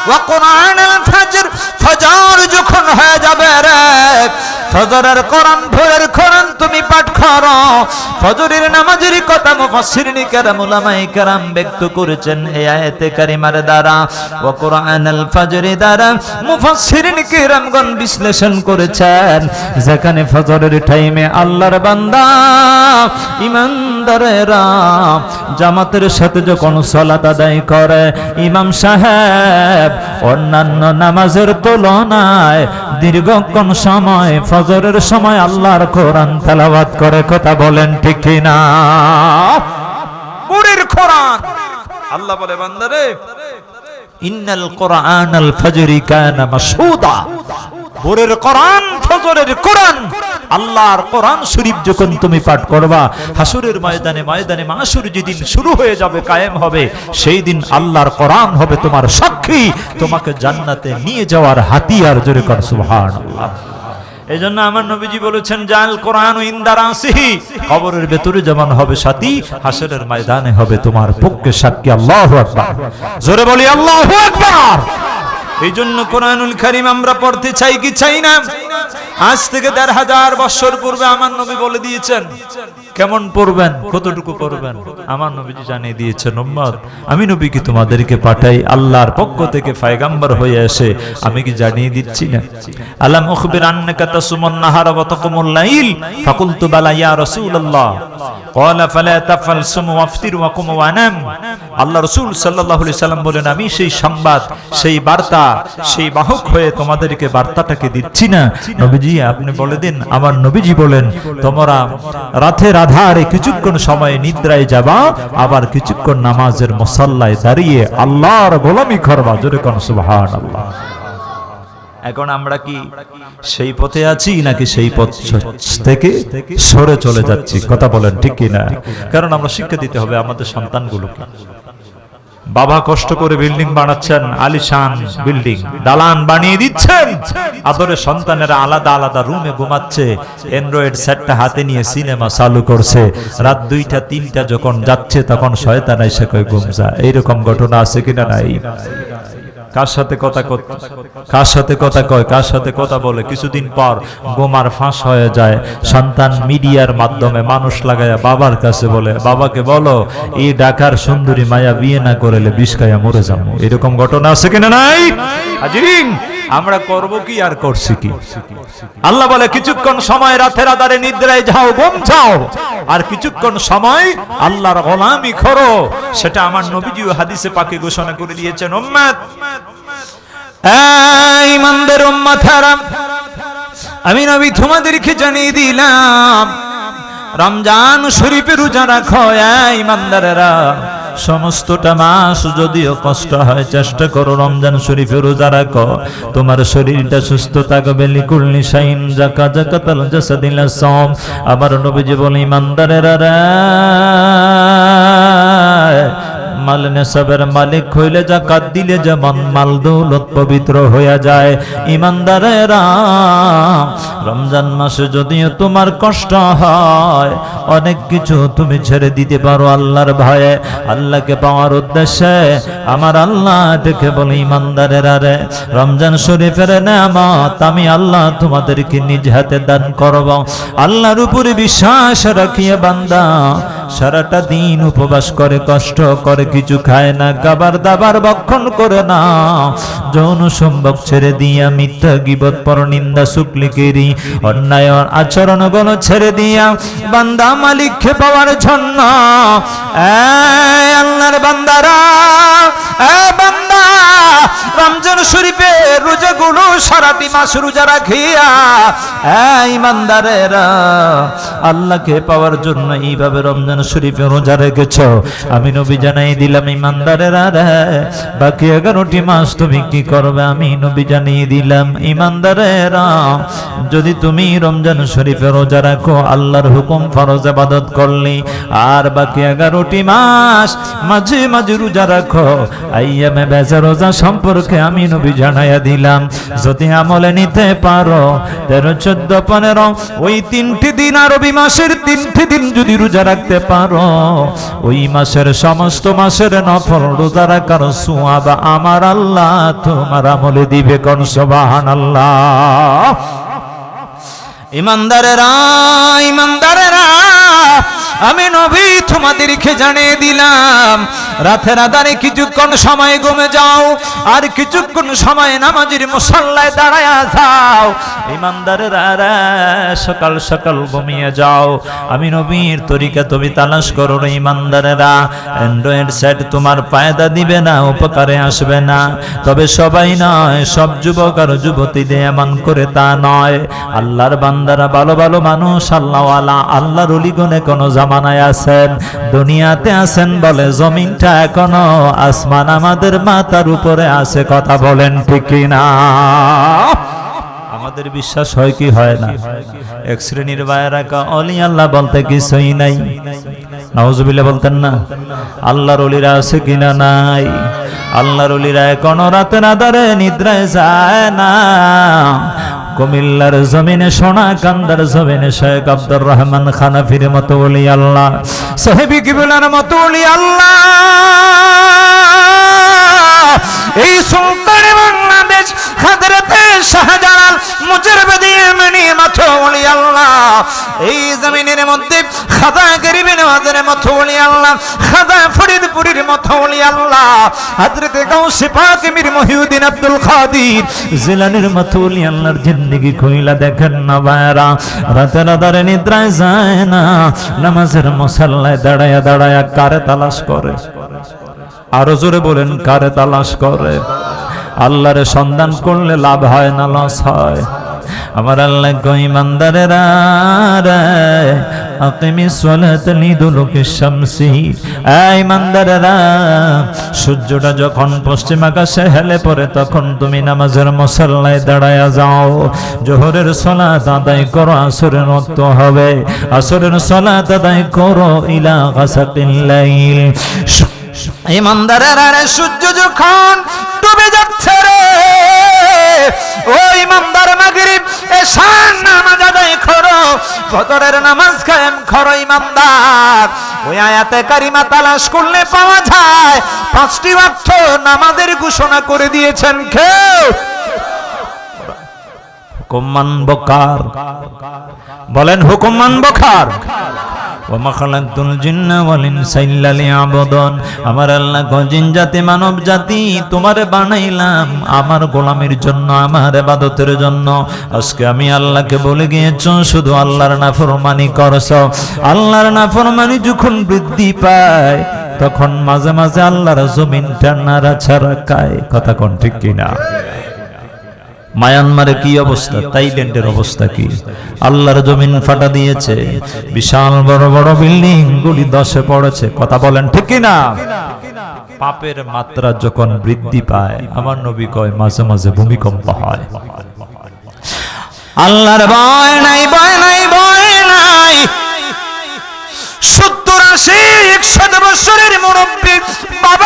[SPEAKER 1] ওয়া কুরআনুল ফাজর, ফজর যখন হয়ে যাবে রে, ফজরের কোরআন, ভোরের কোরআন তুমি পাঠ করো। ফজরের নামাজের কথা মুফাসসিরিন কিরাম, উলামায়ে কিরাম ব্যক্ত করেছেন এই আয়াতে কারিমার দ্বারা। ওয়া কুরআনুল ফাজর দ্বারা মুফাসসিরিন কিরামগণ বিশ্লেষণ করেছেন, যেখানে ফজরের টাইমে আল্লাহর বান্দা ইমানদারেরা জামাতের সাথে যখন সালাত আদায় করে, ইমাম সাহেব অন্যান্য নামাজের তুলনায় দীর্ঘক্ষণ সময় ফজরের সময় আল্লাহর কোরআন তেলাওয়াত করে। কথা বলেন ঠিক কিনা? পুরীর কোরআন আল্লাহ বলে, বান্দারে, ইন্নাল কুরআনাল ফাজরি কানা মাশহুদা, ভোরের কোরআন, ফজরের কোরআন, আল্লাহর কোরআন শরীফ যখন তুমি পাঠ করবা, হাসরের ময়দানে, ময়দানে মাশর যেদিন শুরু হয়ে যাবে, কায়েম হবে, সেই দিন আল্লাহর কোরআন হবে তোমার সাক্ষী, তোমাকে জান্নাতে নিয়ে যাওয়ার হাতিয়ার। জোরে কর সুবহানাল্লাহ। এজন্য আমার নবীজি বলেছেন, জাল কোরআন ইনদা রাসিহি, কবরের ভেতরে যেমন হবে সাথী, হাসরের ময়দানে হবে তোমার পক্ষে সাক্ষী। আল্লাহু আকবার। জোরে বলি আল্লাহু আকবার। এই জন্য কোরআনুল কারীম আমরা পড়তে চাই কি চাই না? আজ থেকে ১৫০০ বছর পূর্বে আমার নবী বলে দিয়েছেন কেমন পড়বেন, কতটুকু পড়বেন। আমার নবীজি জানিয়ে দিয়েছেন, উম্মত, আমি নবী কি তোমাদেরকে পাঠাই আল্লাহর পক্ষ থেকে পয়গম্বর হয়ে এসে, আমি কি জানিয়ে দিচ্ছি না? আলাম উখবির আন্নাকা তাসুমুন নাহারা ওয়া তাকুমুল লাইল, ফাকুলতু বালা ইয়া রাসূলুল্লাহ, ক্বালা ফালা তাফআল সুম ওয়াফতির ওয়া কুম ওয়া নাম। আল্লাহ রাসূল সাল্লাল্লাহু আলাইহি সাল্লাম বলেন, আমি সেই সংবাদ, সেই বার্তা, সেই বাহক হয়ে তোমাদেরকে বার্তাটাকে দিচ্ছি না? নবীজি আপনি বলে দিন। আমার নবীজি বলেন, তোমরা রাতের আধারে কিছুক্ষণ সময় নিদ্রায় যাবা, আবার কিছুক্ষণ নামাজের মুসাল্লায় দাঁড়িয়ে আল্লাহর গোলামি করবা। জোরে কোন সুবহানাল্লাহ। এখন আমরা কি সেই পথে আছি নাকি সেই পথ থেকে সরে চলে যাচ্ছি? কথা বলেন ঠিক কিনা? কারণ আমরা শিক্ষা দিতে হবে আমাদের সন্তানগুলোকে। বাবা কষ্ট করে বিল্ডিং বানাচ্ছেন, আলিশান বিল্ডিং, দালান বানিয়ে দিচ্ছেন, আদরে সন্তানেরা আলাদা আলাদা রুমে ঘুমাচ্ছে, অ্যান্ড্রয়েড সেটটা হাতে নিয়ে সিনেমা চালু করছে, রাত ২টা ৩টা যখন যাচ্ছে তখন শয়তান এসে কয় ঘুম যা। এইরকম ঘটনা আছে কিনা নাই? কার সাথে কথা কয়, কার সাথে কথা বলে, কিছুদিন পর গোমার ফাঁস হয়ে যায়। সন্তান মিডিয়ার মাধ্যমে মানুষ লাগায়া বাবার কাছে বলে, বাবাকে বলো এই ঢাকার সুন্দরী মায়া বিয়ে না করলে বিষ খাইয়া মরে যাবো। এরকম ঘটনা আছে কিনা নাই? হাজিরিন, আমরা করব কি আর করছি কি? আল্লাহ বলে, কিছুক্ষণ সময় রাতের আধারে নিদ্রায় যাও, ঘুমছাও, আর কিছুক্ষণ সময় আল্লাহর গোলামি করো। সেটা আমার নবীজিও হাদিসে পাকে ঘোষণা করে দিয়েছেন। উম্মত, এই ইমানদার উম্মতেরা, আমি নবী তোমাদেরকে জানিয়ে দিলাম, রমজান শরীফের রোজা রাখো। এই ইমানদারেরা, সমস্তটা মাস যদিও কষ্ট হয়, চেষ্টা করো রমজান শরীফে রোজা রাখো, তোমার শরীরটা সুস্থ থাকবে। লিকুল্লি শাইইন যাকাতাল জাসাদিল সাওম। আমার নবীজি বলেন, ইমানদারেরা, মাল নেশাবের মালিক হইলে যাকাত দিলে যেমন মাল দৌলত পবিত্র হয়ে যায়, ইমানদারেরা রমজান মাসে যদিও তোমার কষ্ট হয়, অনেক কিছু তুমি ছেড়ে দিতে পারো আল্লাহর ভয়ে, আল্লাহকে পাওয়ার উদ্দেশ্যে। আমার আল্লাহ দেখে বলে, ইমানদারেরা রে, রমজান শরীফের নেয়ামত আমি আল্লাহ তোমাদেরকে নিজ হাতে দান করব। আল্লাহর উপরে বিশ্বাস রাখিয়ে বান্দা সারাটা দিন উপবাস করে, কষ্ট করে, কিছু খায় না, খাবার দাবার ভক্ষণ করে না, যৌন সম্ভব ছেড়ে দিয়া, মিথ্যা গীবত পরনিন্দা শুকলিকেরি অন্যায় আচরণগুলো ছেড়ে দিয়া বান্দা মালিককে পাওয়ার জন্য আল্লাহর বান্দারা, বান্দা রমজান শরীফের রোজাগুলো সারাটি মাস রোজা রাখিয়া ইমানদারেরা আল্লাহকে পাওয়ার জন্য এইভাবে রমজান শরীফে রোজা রেখেছ। আমি নবী জানাই দিলাম, ইমানদারেরা রে, বাকি 11টি মাস তুমি কি করবে আমি নবী জানিয়ে দিলাম। ইমানদারেরা, যদি তুমি রমজান শরীফে রোজা রাখো, আল্লাহর হুকুম ফরজ ইবাদত করলি, আর বাকি 11টি মাস মাঝে মাঝে রোজা রাখো, আইয়ামে বেজা রোজা সম্পর্কে আমি নবী জানাইয়া দিলাম। যদি আমলে নিতে পারো 13, 14, 15 ওই 3টি দিন, আরবি মাসের 3টি দিন যদি রোজা রাখতে পারো, ওই মাসের সমস্ত মাসের নফল রোজা রাখার সওয়াব আমার আল্লাহ তোমার আমলে দিবে। কোন সুবহানাল্লাহ। ইমানদারেরা, ইমানদারেরা, আমি নবী তোমাদেরকে জানিয়ে দিলাম, রাতের আধারে কিছুক্ষণ সময় ঘুমে যাও, আর কিছুক্ষণ সময় নামাজের মুসাল্লায় দাঁড়ায়া যাও। ইমানদারেরা, সকাল সকাল ঘুমিয়ে যাও। আমি নবীর তরিকা তুমি তালাশ করো রে ইমানদারেরা। অ্যান্ড্রয়েড সেট তোমার ফায়দা দিবে না, উপকারে আসবে না। তবে সবাই নয়, সব যুবক আর যুবতীদের এমন করে তা নয়। আল্লাহর বান্দারা, ভালো ভালো মানুষ, আল্লাহওয়ালা, আল্লাহর ওলিগণে কোন জামানায় আছেন, দুনিয়াতে আছেন বলে জমিনটা এখনো আসমান আমাদের মাথার উপরে আছে। কথা বলেন ঠিক কি না? আমাদের বিশ্বাস হয় কি হয় না? এক শ্রেণীর ভাইয়েরা অলি আল্লাহ বলতে কিছুই নাই, নাউজুবিল্লাহ বলতেন না। আল্লাহর ওলিরা আছে কিনা? নাই। আল্লাহর ওলিরা এখনো রাতের আধারে নিদ্রায় যায় না। কুমিল্লার জমিনে, সোনা কান্দার জমিনে শেখ আব্দুর রহমান খানাফির মতো ওলি আল্লাহ, সাহেবী কিবলার মতো ওলি আল্লাহ, এই সুলতান বাংলাদেশ হযরতে শাহজালাল মুজাররদি ইমানি মতো ওলি আল্লাহ, এই জমিনের মধ্যে খাজা গরিব নওয়াজের মতো ওলি আল্লাহ, খাজা ফরিদপুরের মতো ওলি আল্লাহ, হযরতে গাউসে পাক মীর মহিউদ্দিন আব্দুল কাদের জিলানীর মতো ওলি আল্লাহর জিন্দেগি কইলা দেখেন না ভাইরা। রাতের আধারে নিদ্রায় যায় না, নামাজের মুসাল্লায় দাঁড়ায়া দাঁড়ায়া কারে তালাশ করে? আরো জোরে বলেন, কারে তালাশ করে? আল্লাহর সন্ধান করলে লাভ হয় না লস হয়? আমার আল্লাহ কই, ইমানদারেরা রে, আকিমিস সালাত লিদুলুকিশ শামসি, এই ইমানদারেরা, সূর্যটা যখন পশ্চিম আকাশে হেলে পড়ে তখন তুমি নামাজের মুসাল্লায় দাঁড়ায়া যাও। জোহরের সালাত আদায় করো, আসরের ওয়াক্ত হবে, আসরের সালাত আদায় করো ইলা গাসাকিল লাইল। ইমানদারেরা, সূর্য যখন ডুবে যাচ্ছে রে, ও ইমানদার, মাগরিব এশার নামাজ আদায় করো, ফজরের নামাজ কায়েম করো। ইমানদার, ওই আয়াতে কারিমা তালাশ করলে পাওয়া যায় 5টি ওয়াক্ত নামাজের ঘোষণা করে দিয়েছেন কে? হুকুম মানব কার? বলেন, হুকুম মানব কার? ওমা খালাকতুল জিন্না ওয়াল ইনসা ইল্লা লিয়াবুদুন। আমার আল্লাহ জিন জাতি, মানব জাতি তোমারে বানাইলাম আমার গোলামির জন্য, আমার ইবাদতের জন্য। আজকে আমি আল্লাহকে বলে গিয়েছো শুধু আল্লাহর নাফরমানি করছো। আল্লাহর নাফরমানি যখন বৃদ্ধি পায় তখন মাঝে মাঝে আল্লাহর জমিনটা নাড়াচাড়া খায়। কথা কোন ঠিক কিনা? মায়ানমারে কি অবস্থা, থাইল্যান্ডের অবস্থা কি? আল্লাহর জমিন ফাটা দিয়েছে, বিশাল বড় বড় বিল্ডিং গুলি ধসে পড়েছে। কথা বলেন ঠিক কিনা? পাপের মাত্রা যখন বৃদ্ধি পায়, আমার নবী কয় মাঝে মাঝে ভূমিকম্প হয়। আল্লাহর ভয় নাই, ভয় নাই, ভয় নাই। 70, 80, 100 বছরের মুরব্বী বাবা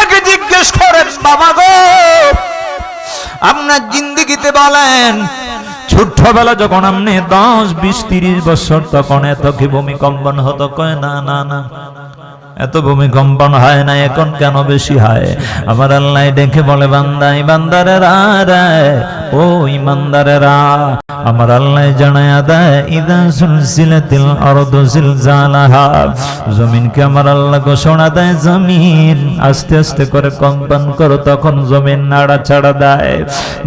[SPEAKER 1] আমাদেরকে বলেন ছোট্টবেলা যখন আপনি 10, 20, 30 বছর তখন এত কি ভূমিকম্পন হতো? কয় না না না, এত ভূমিকম্পন হয় না, এখন কেন বেশি হয়? আমার আল্লাহ ডেকে বলে, বান্দা ইমানদারেরা রে, ও ইমানদারেরা, আমার আল্লাহ জানায়া দেয়, ইদা সুলসিলাতিল আরদু জিলজালাহা, জমিনকে আমার আল্লাহ ঘোষণা দেয়, জমিন আস্তে আস্তে করে কম্পন করো, তখন জমিন নাড়াচাড়া দেয়।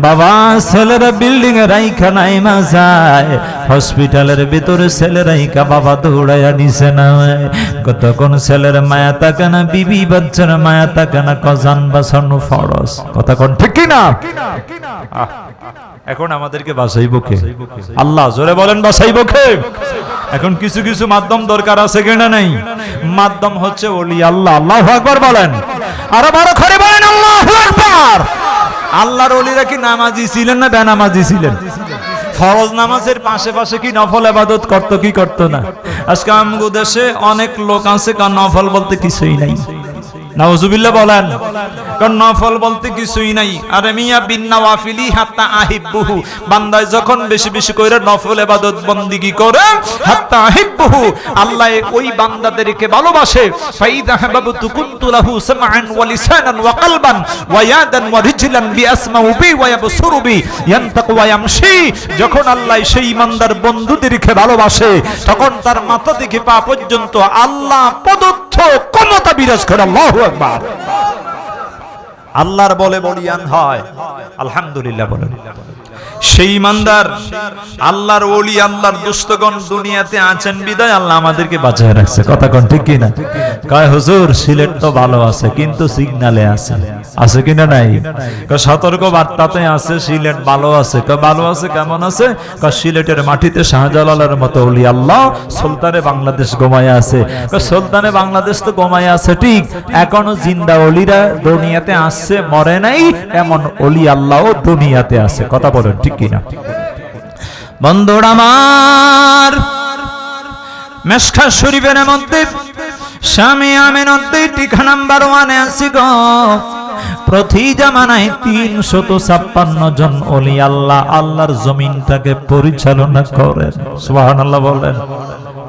[SPEAKER 1] বাবা ছেলেরা বিল্ডিং এ রাইখা নাইমা যায়, হসপিটালের ভিতরে ছেলে রাইখা বাবা দৌড়াইয়া নিচে নামে, তখন ছেলের মায়া থাকে না, বিবি বাচ্চার মায়া থাকে না, কজান বাঁচানো ফরজ। কথা কোন ঠিক কি না? এখন আমাদেরকে বাঁচাইব কে? আল্লাহ। জোরে বলেন বাঁচাইব কে? এখন কিছু কিছু মাধ্যম দরকার আছে কিনা? নাই। মাধ্যম হচ্ছে ওলি আল্লাহ। আল্লাহু আকবার বলেন, আরো বড় করে বলেন আল্লাহু আকবার। আল্লাহর ওলিরা কি নামাজি ছিলেন না বেনামাজি ছিলেন? ফরজ নামাজের পাশে পাশে কি নফল ইবাদত করতো কি করতো না? আজকে আমগো দেশে অনেক লোক আছে কারণ নফল বলতে কিছুই নাই। নাউজুবিল্লাহ বলেন, কারণ নফল বলতে কিছুই নাই। আরে মিয়া বিন নওয়াফিলি হাত্তা আহিব্বুহু, বান্দায় যখন বেশি বেশি করে নফল ইবাদত বন্দেগী করে, হাত্তা আহিব্বুহু, আল্লাহ ওই বান্দাদেরকে ভালোবাসে। ফাইদা হাবাবতু কুনতু লাহু সামআন ওয়া লিসানান ওয়া কলবান ওয়া ইয়াদান ওয়া রিজলান বিআসমাউ বি ওয়া ইয়াবসুরু বি ইয়ানতাকু ওয়া ইয়ামশি, যখন আল্লাহ সেই ইমানদার বন্ধুদেরকে ভালোবাসে, তখন তার মাথা থেকে পা পর্যন্ত আল্লাহ প্রদত্ত ক্ষমতা বিরাজ করে। আল্লাহু আকবার। আল্লাহর বলে বলিয়ান হয়, আলহামদুলিল্লাহ বলেন। সেই ইমানদার আল্লাহর ওলি, আল্লাহর দুষ্টগণ দুনিয়াতে আছেন বিদায় আল্লাহ আমাদেরকে বাঁচিয়ে রাখছে। কথা কোন ঠিক কিনা? কয় হুজুর সিলেট তো ভালো আছে কিন্তু সিগনালে আছে, আছে কিনা নাই? কয় সতর্ক বার্তাতে আছে সিলেট ভালো আছে। কয় ভালো আছে কেমন আছে? কয় সিলেটের মাটিতে শাহজালালের মতো ওলি আল্লাহ সুলতানে বাংলাদেশ ঘুমায় আছে। কয় সুলতানে বাংলাদেশ তো ঘুমায় আছে ঠিক, এখনো জিন্দা ওলিরা দুনিয়াতে আসছে, মরে নাই, এমন ওলি আল্লাহও দুনিয়াতে আছে। কথা বলেন ঠিক কিনা? বন্ধুরা আমার, মেশকাত শরীফের মধ্যে স্বামী আমিনার 2টি নাম্বার 1-এ আছে গো। প্রতি জামানায় 356 জন ওলি আল্লাহ আল্লাহর জমিনটাকে পরিচালনা করেন। সুবহানাল্লাহ বলেন।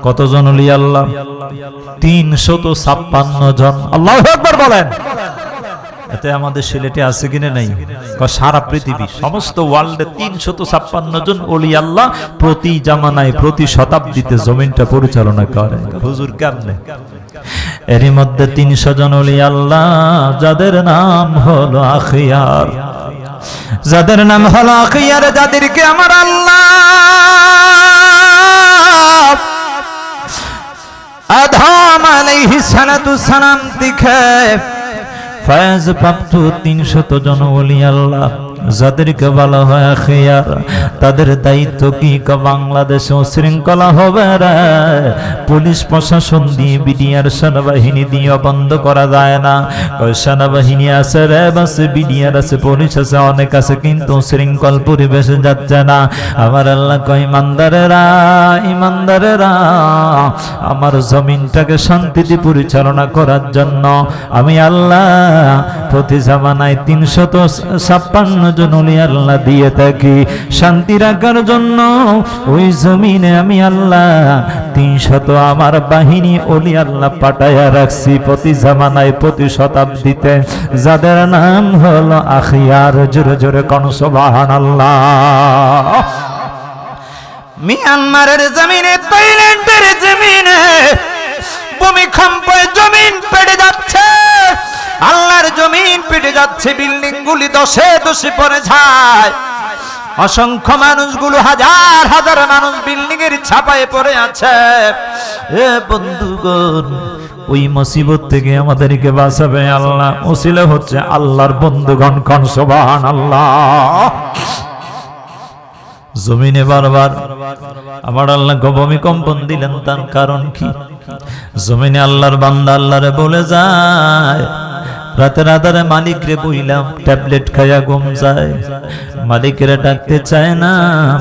[SPEAKER 1] কতজন ওলি আল্লাহ? 356 জন। আল্লাহু আকবার বলেন। এতে আমাদের সিলেটে আছে কিনা নাই? সারা পৃথিবী সমস্ত ওয়ার্ল্ডে 356 জন ওলি আল্লাহ প্রতি জামানায় প্রতি শতাব্দীতে জমিনটা পরিচালনা করে। হুজুর কেমনে? এরই মধ্যে 300 জন ওলি আল্লাহ যাদের নাম হলো আখিয়ার, যাদের নাম হলো আখিয়ার, যাদেরকে আমার আল্লাহ আদম আলাইহিস সালাতু সালাম থেকে ফয়েজ প্রাপ্ত 300 জন ওলি আল্লাহ, যাদেরকে বলা হয় আখিয়ার, তাদের দায়িত্ব কি? বাংলাদেশে শৃঙ্খলা হবে রে, পুলিশ প্রশাসন দিয়ে বিডিআর সেনাবাহিনী দিয়ে বন্ধ করা যায় না। সেনাবাহিনী আছে, র্যাব আছে, বিডিআর আছে, পুলিশ আছে, অনেক আছে, কিন্তু শৃঙ্খল পরিবেশে যাচ্ছে না। আমার আল্লাহ কয় ইমানদারেরা, ইমানদারেরা, আমার জমিনটাকে শান্তিতে পরিচালনা করার জন্য আমি আল্লাহ প্রতি জামানায় 356 জন ওলি আল্লাহ দিয়ে থাকি। শান্তি রাখার জন্য ওই জমিনে আমি আল্লাহ 300 আমার বাহিনী ওলি আল্লাহ পাঠাইয়া রাখছি প্রতি জামানায় প্রতি শতাব্দীতে, যাদের নাম হলো আখিয়ার। জোরে জোরে কোন সুবহানাল্লাহ। মিয়ানমারের জমিনে, থাইল্যান্ডের জমিনে ভূমিকম্পে জমিন পেটে যাচ্ছে, আল্লাহর জমিন পেটে যাচ্ছে, বিল্ডিং গুলি দশে দশে পড়ে যায়, অসংখ্য মানুষগুলো, হাজার হাজার মানুষ বিল্ডিং এর ছাপায় পড়ে আছে। এ বন্ধুগণ, ওই মুসিবত থেকে আমাদেরকে বাঁচাবে আল্লাহ। ওসিলা হচ্ছে আল্লাহর বন্ধুগণ, কোন সুবহানাল্লাহ। জমিনে বারবার আমার আল্লাহ ভূমিকম্পন দিলেন, তার কারণ কি? জমিনে আল্লাহর বান্দা আল্লাহরে বলে যায়, রাতের আধারে মালিক রে বইলাম, ট্যাবলেট খাইয়া ঘুম যায়, মালিকের ডাকতে চায় না,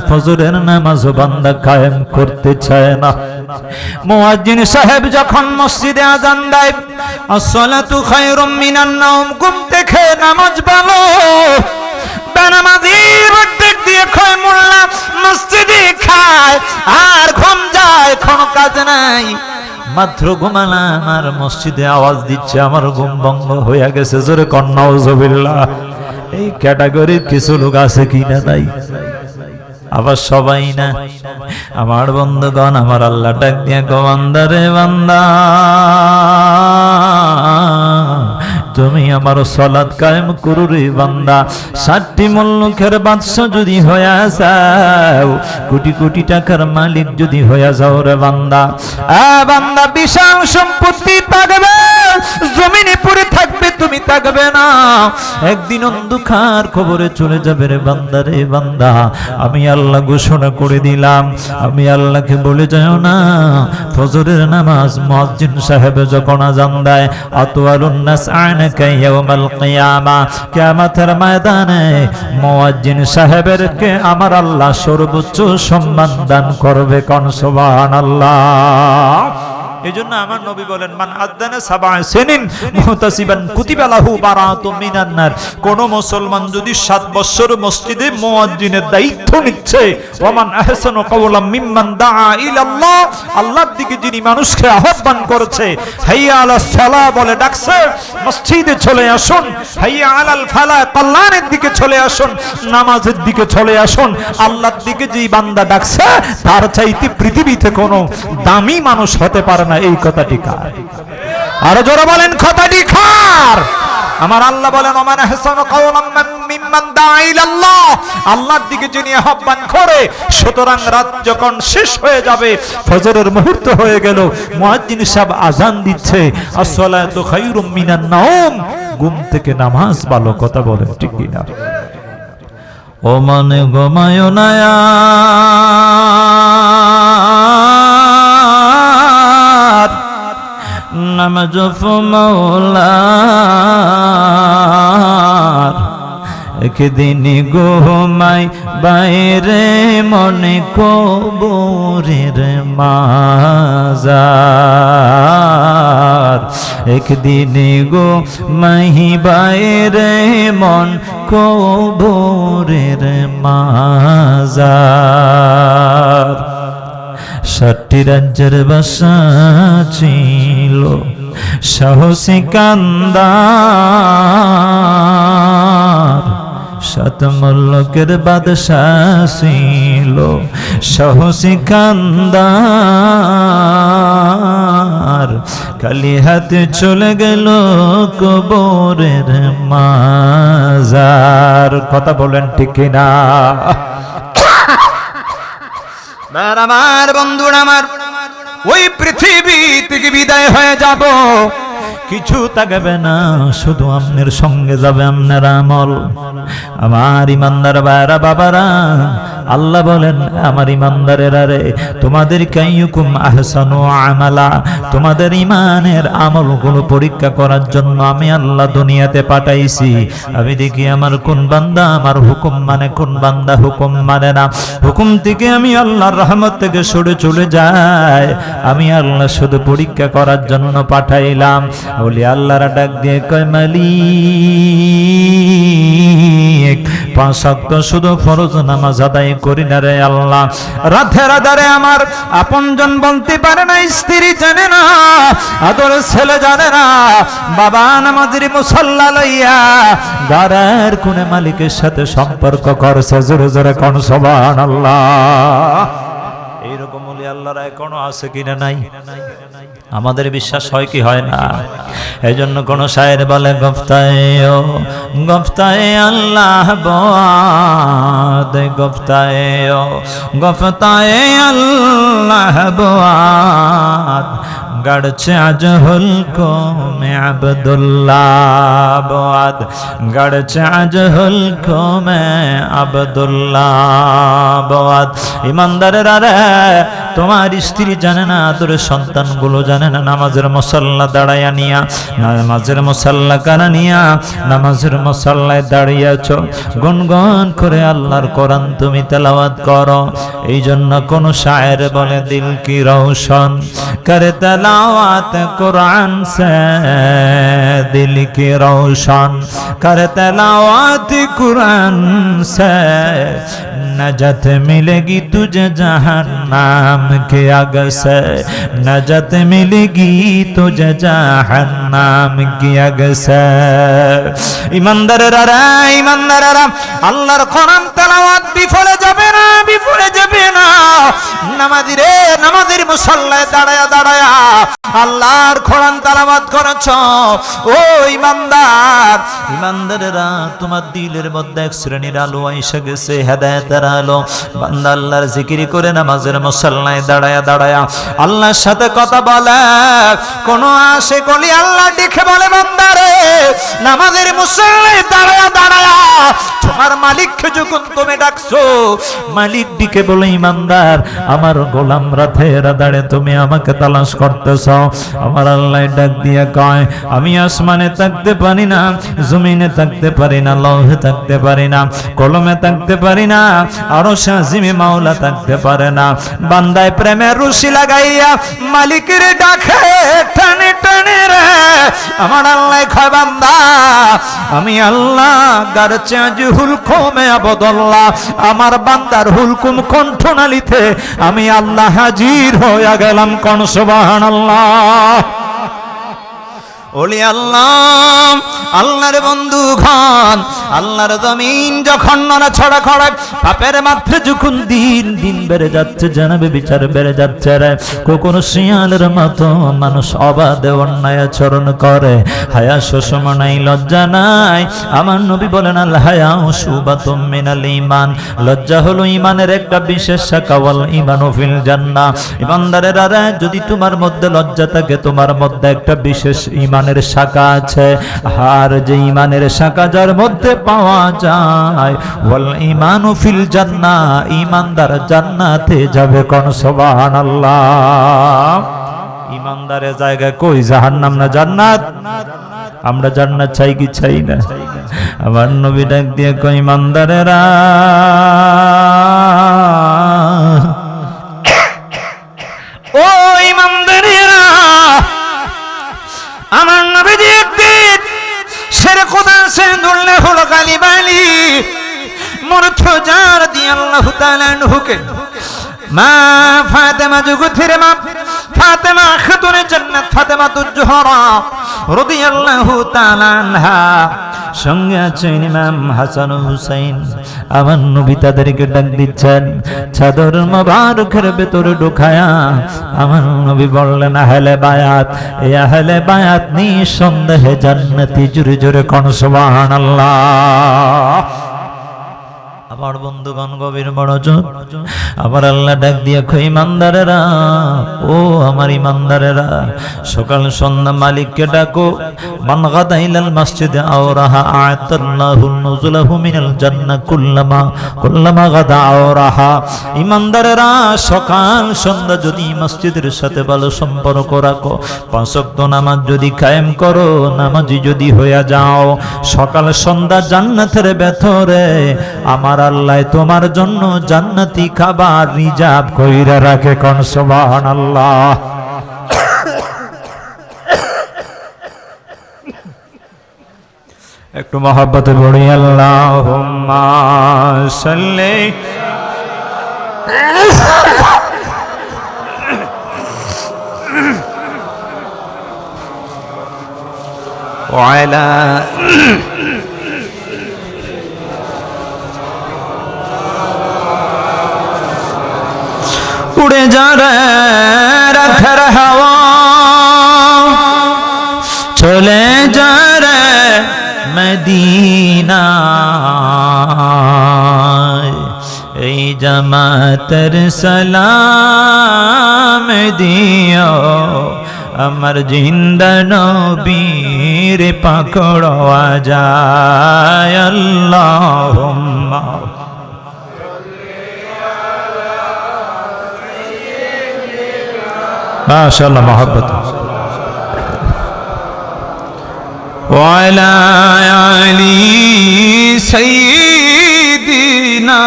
[SPEAKER 1] ফজরের নামাজও বান্দা কায়েম করতে চায় না। মুয়াজ্জিন সাহেব যখন মসজিদে আযান দেয়, আসসালাতু খায়রুম মিনান নাওম, ঘুম থেকে নামাজ ভালো, বেনামাজি প্রত্যেক খয় মোল্লা মসজিদে খায় আর ঘুম যায়, কোনো কাজ নাই। মাত্র ঘুমালাম আর মসজিদে আওয়াজ দিচ্ছে, আমার ঘুম ভঙ্গ হয়ে গেছে। জোরে কন্যা নাউজুবিল্লাহ। এই ক্যাটাগরির কিছু লোক আছে কিনা তাই? আবার সবাই না। আমার বন্ধুগণ, আমার আল্লাহ ডাক দিয়া কো, বান্দা রে বান্দা, তুমি আমার সালাত কায়েম করো রে বান্দা। 60টি মুলুকের বাদশা যদি হইয়া যাও, কোটি কোটি টাকার মালিক যদি হইয়া যাও রে বান্দা, বান্দা বিশাল সম্পত্তি থাকবে, জমিনে পড়ে থাকবে, তুমি থাকবে না। একদিন অন্ধকার কবরে চলে যাবে রে বান্দা রে বান্দা। আমি আল্লাহ ঘোষণা করে দিলাম, আমি আল্লাহকে বলে যাও না, ফজরের নামাজ মুয়াজ্জিন সাহেব যখন আযান দেয়, আতওয়ালুন নাস আনাকা ইয়াউমাল কিয়ামা, কিয়ামতের ময়দানে মুয়াজ্জিন সাহেবেরকে আমার আল্লাহ সর্বোচ্চ সম্মান দান করবে। কোন সুবহানাল্লাহ। এজন্য আমার নবী বলেন, মান আযানা সাবআ সিনিন মুহতাসিবান কুতিবা লাহু বারাআতুম মিনান নার। কোন মুসলমান যদি 7 বছর মসজিদে মুয়াজ্জিনের দায়িত্ব নিচ্ছে, ওয়ামান আহসানু কাওলাম মিম্মান দাআ ইলাল্লাহ, আল্লাহর দিকে যিনি মানুষকে আহ্বান করেছে, হাইয়া আলাস সালাহ বলে ডাকছে, মসজিদে চলে আসুন, হাইয়া আলাল ফালাহ, কল্যাণের দিকে চলে আসুন, নামাজের দিকে চলে আসুন, আল্লাহর দিকে যেই বান্দা ডাকছে, তার চাইতে পৃথিবীতে কোনো দামি মানুষ হতে পারে না। এই কথাটি কার? আর জোরে বলেন, কথাটি কার? আমার আল্লাহ বলেন, ওমান আহসানু কাওলাম মিম্মান দাআ ইলাল্লাহ, আল্লাহর দিকে যিনি আহ্বান করে। সুতরাং রাত যখন শেষ হয়ে যাবে, ফজরের মুহূর্ত হয়ে গেল, মুয়াজ্জিন সাহেব আযান দিচ্ছে, আসসালাতু খায়রুম মিনান নাওম, ঘুম থেকে নামাজ ভালো। কথা বলেন ঠিক কি না? ও মনে ঘুমায় না, নামাজ মওলার, একদিন ঘুমাই বাইরে মনে কবরের মাজার, একদিন ঘুমাই বাইরে মন কবরের মাজার। 7টি রাজ্যের বাসা ছিল সাহসী কান্দার, 7 মুলুকের বাদশাহ ছিল সাহসী কান্দার, খালি হাতে চলে গেল কবরের মাজার। কথা বলেন ঠিক না? আমার বন্ধুরা, আমার ওই পৃথিবী থেকে বিদায় হয়ে যাব, কিছু থাকবে না, শুধু আপনার সঙ্গে যাবে আপনার আমল। আমার ইমানদার ভাইরা বাবারা, আল্লাহ বলেন, আমার ইমানদারেরা রে, তোমাদের কাইয়ুকুম আহসানু আমালা, তোমাদের ইমানের আমলগুলো পরীক্ষা করার জন্য আমি আল্লাহ দুনিয়াতে পাঠাইছি। আমি দেখি আমার কোন বান্দা আমার হুকুম মানে, কোন বান্দা হুকুম মানে না। হুকুম থেকে আমি আল্লাহর রহমত থেকে সরে চলে যায়, আমি আল্লাহ শুধু পরীক্ষা করার জন্য পাঠাইলাম। বলি আল্লাহরা ডাক দিয়ে কয়, মালিক 5 ওয়াক্ত শুধু ফরজ নামাজ আদায় করি না রে আল্লাহ। রাতের আধারে আমার আপনজন বলতে পারে না, স্ত্রী জানে না, আদরের ছেলে জানে না, বাবা নামাজের মুসাল্লা লইয়া দাঁড়ার কোনে মালিকের সাথে সম্পর্ক করছে। জোরে জোরে কোন সুবহানাল্লাহ। এইরকম বলি আল্লাহরা এখনো আছে কিনা নাই? আমাদের বিশ্বাস হয় কি হয় না? এই জন্য কোন শায়ের বলে, গফতায়ে আল্লাহ বাদ, গফতায়ে আল্লাহ বাদ, গড়ছে আজ হুলকো মে আব্দুল্লাহ বাদ, গড়ছে আজ হুলকো মে আব্দুল্লাহ বাদ। ইমানদারেরা রে, তোমার স্ত্রী জানে না, আদরের সন্তানগুলো জানে না, নামাজের মুসাল্লা দাঁড়াইয়া নিয়া, নামাজের মুসাল্লা কানা নিয়া নামাজের মুসাল্লায় দাঁড়িয়েছ, গুনগুন করে আল্লাহর কোরআন তুমি তেলাওয়াত করো। এই জন্য কোন শায়ের বলে, দিল কি রৌশন করে তেলাওয়াত কোরআন সে, দিল কি রৌশন করে তেলাওয়াত কোরআন সে, नजत मिलेगी तुझे जहन्नम के आग से, नजत मिलेगी तुझे जहन्नम की आग से। ইমানদারেরা ইমানদারেরা, আল্লাহর কোরআন তেলাওয়াত বিফলে যাবে না, বিফলে যাবে না। নামাজি রে, নামাজের মুসল্লায় দাঁড়ায়া দাঁড়ায়া আল্লাহর কোরআন তেলাওয়াত করেছো। ও ইমানদার, ইমানদারেরা, তোমার দিলের মধ্যে এক শ্রেণীর আলো এসে গেছে, হেদায়েতের আলো। বান্দা আল্লাহর জিকির করে নামাজের মুসল্লায় দাঁড়ায়া দাঁড়ায়া আল্লাহর সাথে কথা বলে। কোন আশিক ওলি আল্লাহ ডেকে বলে, বান্দারে নামাজের মুসল্লায় দাঁড়ায়া দাঁড়ায়া তোমার মালিককে যখন তুমি ডাকছো, মালিক ডেকে বলে, ইমানদার আমার গোলাম রাতের আঁধারে তুমি আমাকে তালাশ করতেছ। আমার আল্লাহ ডাক দিয়ে কয়, আমি আসমানে থাকতে পারি না, জমিনে থাকতে পারি না, লৌহে থাকতে পারি না, কলমে থাকতে পারি না, আরশে আজিমে মাওলা থাকতে পারে না। বান্দায় প্রেমের রশি লাগাইয়া মালিকের ডাকে টানে টানে রে। আমার আল্লাহ কয়, বান্দা আমি আল্লাহ গারচে আজ হুলকুমে আবদুল্লাহ, আমার বান্দার হুলকুম কণ্ঠনালীতে আমি আল্লাহ হাজির হয়ে গেলাম। কোন সুবহানাল্লাহ। ওলি আল্লাহ, আল্লাহর বন্ধুগণ, আল্লাহর জমিন যখন নড়াচড়া করে, পাপের মাত্রা যখন দিন দিন বেড়ে যাচ্ছে, জানাবে বিচার বেড়ে যাচ্ছে রে। কুকুর শিয়ালের মতো মানুষ অবাধে অন্যায় আচরণ করে, হায়া শোষণ নাই, লজ্জা নাই। আমার নবী বলেন, আল হায়া শুবাতুম মিনাল ঈমান, লজ্জা হলো ঈমানের একটা বিশেষ শাখা। ওয়াল ঈমানু ফিল জান্নাহ, ঈমানদারেরা রে, যদি তোমার মধ্যে লজ্জা থাকে, তোমার মধ্যে একটা বিশেষ ঈমান শাখা আছে। আর যে ইমানের শাখা যার মধ্যে পাওয়া যায়, ওয়াল ঈমানু ফিল জান্নাহ, ঈমানদার জান্নাতে যাবে। কোন সুবহানাল্লাহ। ঈমানদারের জায়গা কই? জাহান্নাম না জান্নাত? আমরা জান্নাত চাই কি চাই না? আমার নবী ডাক দিয়ে কই, ঈমানদারেরা ও ঈমানদারেরা, আমার নবীজি একদিন সেরে খোদা সে ধরলে হলো গালিবালি মুরতজা রাদিয়াল্লাহু তাআলা আনহুকে। মা ফাতেমা জগতের মা ফাতেমা খাতুনে জান্নাত ফাতেমাতুজ জোহরা রাদিয়াল্লাহু তাআলা আনহা, সঙ্গে আছেন ইমাম হাসান ও হুসাইন। আমার নবী তাদেরকে ডাক দিচ্ছেন, চাদর মোবারকের ভেতরে ঢুকায়া আমার নবী বললেন, আহলে বায়াত, এই আহলে বায়াত নিঃসন্দেহে জান্নাতি। জোরে জোরে কোন সুবহানাল্লাহ। আমার বন্ধুগণ, গভীর মনোযোগ। আমার আল্লাহ ডাক দিয়ে কই, ইমানদারেরা, ও আমার ইমানদারেরা, সকাল সন্ধ্যা মালিককে ডাকো। মান গাদা ইলাল মসজিদে আও রাহা আ'তাল্লাহু নুজুলাহু মিনাল জান্নাহ কুল্লামা গাদা আও রাহা। ইমানদারেরা, সকাল সন্ধ্যা যদি মসজিদের সাথে ভালো সম্পর্ক রাখো, পাঁচ ওয়াক্ত নামাজ যদি কায়েম করো, নামাজি যদি হয়ে যাও, সকাল সন্ধ্যা জান্নাতের ভেতরে আমার আল্লাহ তোমার জন্য জান্নাতি খাবার রিজার্ভ কইরা রাখে। কোন সুবহানাল্লাহ। একটু মহব্বতে পড়ি, আল্লাহুম্মা সাল্লি ওয়া আলা उड़े जा रे रखर हवा, चले जा रे मदीना, এই জামাতের সালাম দিও, আমার জিন্দা নবীর পাকড়া যায়। আল্লাহুম্মা माशाअल्लाह मोहब्बत वाला अली सय्यिदना।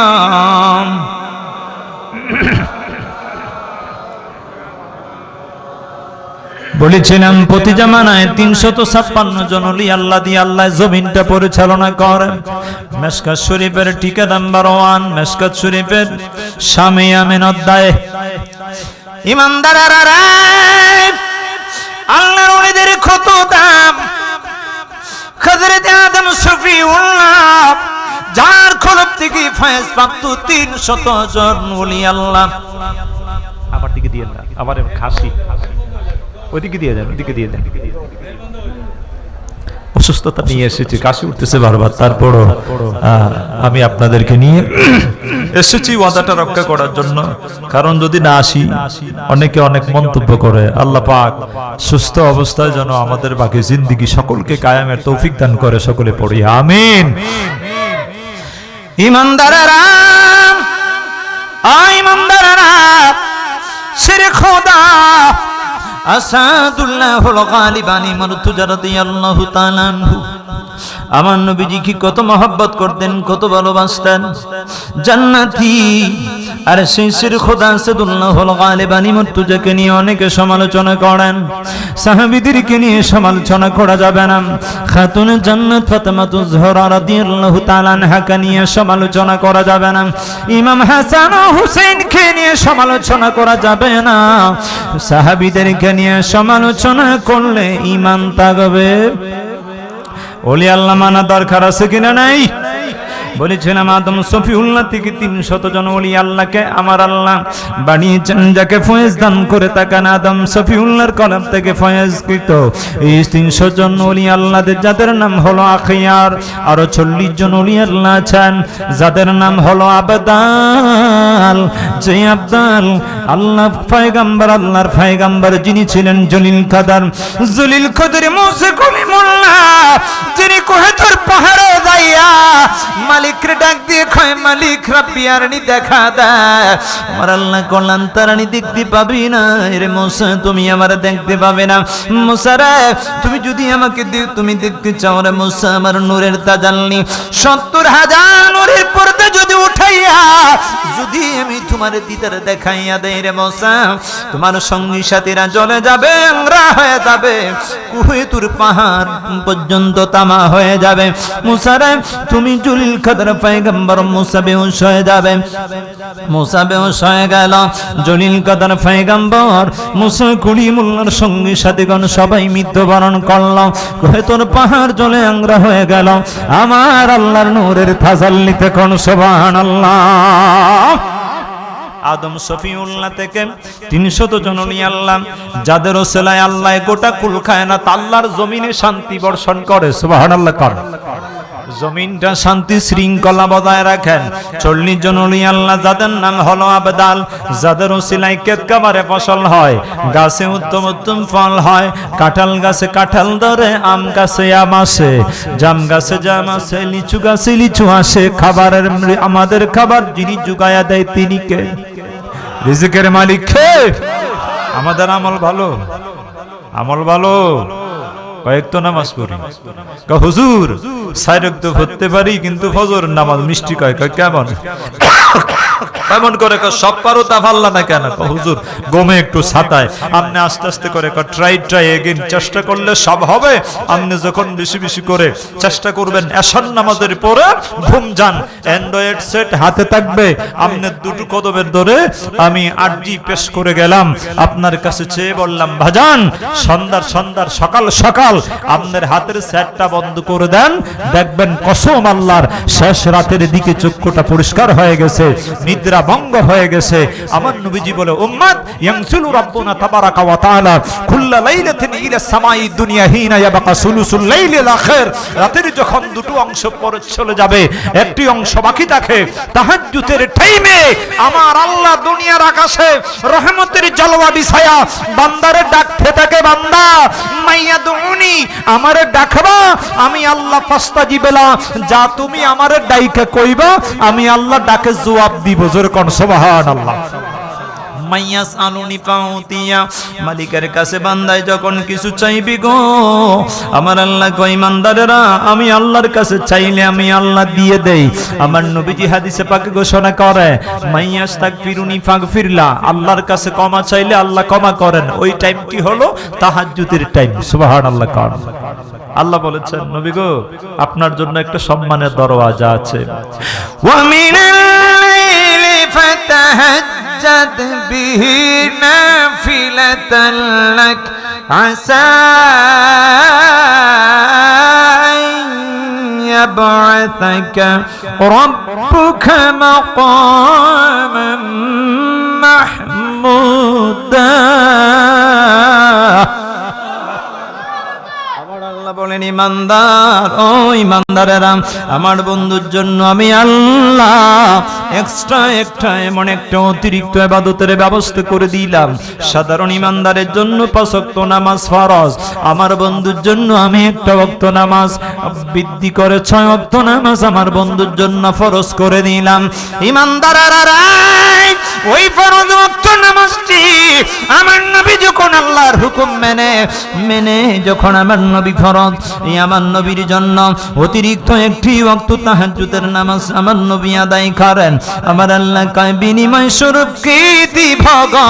[SPEAKER 1] বলেছিলাম প্রতি জামানায় 356 জন ওলি আল্লাহ দিয়ে আল্লাহ জমিনটা পরিচালনা করেন। মিশকাত শরীফের টিকা নাম্বার 1, মিশকাত শরীফের শামে আমিন অধ্যায়। ইমানদারেরা, আল্লাহর ওলিদের কত দাম! হযরত আদম শফিউল্লাহ, যার কলব থেকে ফয়েজ প্রাপ্ত 300 জন ওলি আল্লাহ। আবার দিকে দিয়ে না, আবার খাসি ওইদিকে দিয়ে দেন, ওইদিকে দিয়ে দেন। অসুস্থতা নিয়ে এসেছি, কাশি উঠতেছে বারবার, তারপরও আমি আপনাদেরকে নিয়ে এসেছি ওয়াদাটা রক্ষা করার জন্য। কারণ যদি না আসি, অনেকে অনেক মন্তব্য করে। আল্লাহ পাক সুস্থ অবস্থায় যেন আমাদের বাকি জিন্দেগি সকলকে কায়েমের তৌফিক দান করে। সকলে পড়ি আমিন। ইমানদারেরা, ইমানদারেরা, শিরক খোদা আসাদুল্লাহুল গালিবানি মুরতুজা রাদিয়াল্লাহু তাআলা আনহু আমার নবীজি কি কত মহব্বত করতেন, কত ভালোবাসতেন। জান্নাতি আর সেই শিরক খোদা আসাদুল্লাহুল গালিবানি মুরতুজাকে নিয়ে অনেকে সমালোচনা করেন। সাহাবীদেরকে নিয়ে সমালোচনা করা যাবে না। খাতুনে জান্নাত ফাতেমাতুজ জোহরা রাদিয়াল্লাহু তাআলা আনহাকে নিয়ে সমালোচনা করা যাবে না। ইমাম হাসান ও হুসাইনকে নিয়ে সমালোচনা করা যাবে না। সাহাবীদেরকে নিয়ে সমালোচনা করলে ঈমান থাকবে। ওলি আল্লাহ মানা দরকার আছে কিনা নাই? বলেছিলাম আদম শফিউল্লাহ থেকে 300 জন ওলি আল্লাহকে আমার আল্লাহ বানিয়েছেন, যাকে ফয়েজ দান করে তাকান আদম শফিউল্লাহর কলব থেকে ফয়েজকৃত এই 300 জন ওলি আল্লাহদের যাদের নাম হলো আখিয়ার। আরো 40 জন ওলি আল্লাহ আছেন যাদের নাম হলো আবদাল। যে আবদাল আল্লাহ পয়গম্বর, আল্লাহর পয়গম্বর যিনি ছিলেন জলিল কদর, জলিল কদর মুসা কলিমুল্লাহ, যিনি কোহেতুর পাহাড়ে যাইয়া মালিকরে ডাক দিয়ে কয়, মালিক রাব্বি আরনি দেখা দেয়। আমার আল্লাহ কল্যাণ তারানি দেখতে পাবি না রে মুসা, তুমি আমার দেখতে পাবে না। মুসা রে, তুমি যদি আমাকে তুমি দেখতে চাও রে মুসা, আমার নূরের তাজাল্লি 70,000 নূরের পর্দা যদি উঠাইয়া যদি আমি তোমার দিদার দেখাইয়া দেই রে মুসা, তোমার সঙ্গী সাথীরা জ্বলে যাবে, আংরা হয়ে যাবে, কুহেতুর পাহাড় পর্যন্ত তামা হয়ে যাবে। মুসা রে, তুমি জলিল কদর পয়গম্বর, মুসা বেহুশ হয়ে যাবে। মুসা বেহুশ হয়ে গেল। জলিল কদর পয়গম্বর, মুসা কলিমুল্লাহর সঙ্গী সাথীগণ সবাই মৃত্যুবরণ করল। কুহেতুর পাহাড় জ্বলে আংরা হয়ে গেল। আমার আল্লাহর নূরের তাজাল্লিতে কোন সুবহানাল্লাহ। আদম শফিউল্লাহ থেকে 300 জন ওলি আল্লাহ যাদের ওসিলায় আল্লাহ গোটা কুল কায়নাত আল্লাহর জমিনে শান্তি বর্ষণ করে। সুবহানাল্লাহ কর। জমিনটা শান্তি শৃঙ্খলা বজায় রাখেন। 40 জন ওলি আল্লাহ যাদের নাম হলো আবদাল, যাদের ওসিলায় কেতকাবারে ফসল হয়, গাছে উত্তম উত্তম ফল হয়, কাঁঠাল গাছে কাঁঠাল ধরে, আম গাছে আম আসে, জাম গাছে জাম আসে, লিচু গাছে লিচু আসে। খাবারের আমাদের খাবার যিনি জুগায়া দেয় তিনি কে? রিজিকের মালিক কে? আমাদের আমল ভালো, আমল ভালো। কয়েক তো নামাজ পড়ি, হুজুর 4 ওয়াক্ত পড়তে পারি কিন্তু ফজর নামাজ মিষ্টি কয়। কেমন কেমন করে? সব পারো তা পারলা না কেন? হুজুর গমে একটু ছাতায়। আপনি আস্তে আস্তে করে ট্রাই এগেইন, চেষ্টা করলে সব হবে। আপনি যখন বেশি বেশি করে চেষ্টা করবেন, এশার নামাজের পরে ঘুম যান, অ্যান্ড্রয়েড সেট হাতে থাকবে, আপনি দুটো কদমের ধরে আমি আরজি পেশ করে গেলাম, আপনার কাছে চেয়ে বললাম ভাজান সন্ধ্যার সকাল সকাল আপনার হাতের সেটটা বন্ধ করে দেন, দেখবেন কসম আল্লাহর শেষ রাতের দিকে চক্ষুটা পরিষ্কার হয়ে গেছে, নিদ্রা ভঙ্গ হয়ে গেছে। আমার নবীজি বলে, উম্মত ইয়ানসুলু রাব্বুনা তাবারাকা ওয়া তাআলা কুল্লা লাইলাতিন ইলা সামাই দুনিয়া হিনা ইয়াবকা সুলুসুল লাইলিল আখির। রাতের যখন দুটো অংশ পরে চলে যাবে, একটি অংশ বাকি থাকে, তাহাজ্জুদের টাইমে আমার আল্লাহ দুনিয়ার আকাশে রহমতের জলওয়া বিছায়া বান্দারে ডাকতে থাকে, বান্দা মাইয়া দুনি, আমারে ডাকবা, আমি আল্লাহ ফাস্তাজিবেলা, যা তুমি আমারে ডাইকা কইবা, আমি আল্লাহ ডাকে জবাব দিব। জোরে কোন সুবহানাল্লাহ। মাইয়াস আলুনি পাউতিয়া, মালিকের কাছে বান্দায় যখন কিছু চাইবি গো আমার আল্লাহ কয় ইমানদারেরা আমি আল্লাহর কাছে চাইলে আমি আল্লাহ দিয়ে দেই। আমার নবীজি হাদিসে পাকে ঘোষণা করে মাইয়াস তাকফিরুনি ফাগফিরলা, আল্লাহর কাছে ক্ষমা চাইলে আল্লাহ ক্ষমা করেন। ওই টাইমটি হলো তাহাজ্জুদের টাইম। সুবহানাল্লাহ। কার আল্লাহ বলেছেন নবী গো আপনার জন্য একটা সম্মানের দরওয়াজা আছে। ওয়া মিনাল লাইলি ফাতাহাজ্জাদ বিহি নাফিলাতান লাক আসা ইয়াবআসাকা রাব্বুকা মাকামান মাহমুদা। বলেন ইমানদার, ও ইমানদারেরা আমার বন্ধুর জন্য আমি আল্লাহ এক্সট্রা এমন একটা অতিরিক্ত ইবাদতের ব্যবস্থা করে দিলাম। সাধারণ ইমানদারের জন্য 5 ওয়াক্ত নামাজ ফরজ, আমার বন্ধুর জন্য আমি একটা ওয়াক্ত নামাজ বৃদ্ধি করে 6 ওয়াক্ত নামাজ আমার বন্ধুর জন্য ফরজ করে দিলাম। ইমানদারেরা ওই ফরজ ওয়াক্ত নামাজটি আমার নবী যখন আল্লাহর হুকুম মেনে যখন আমার নবী ফরজ আমার নবীর জন্য অতিরিক্ত একটি ওয়াক্ত তাহাজ্জুদের নামাজ আমার নবী আদায় করেন, আমার আল্লাহ কয় বিনিময় স্বরূপ কি দিব গো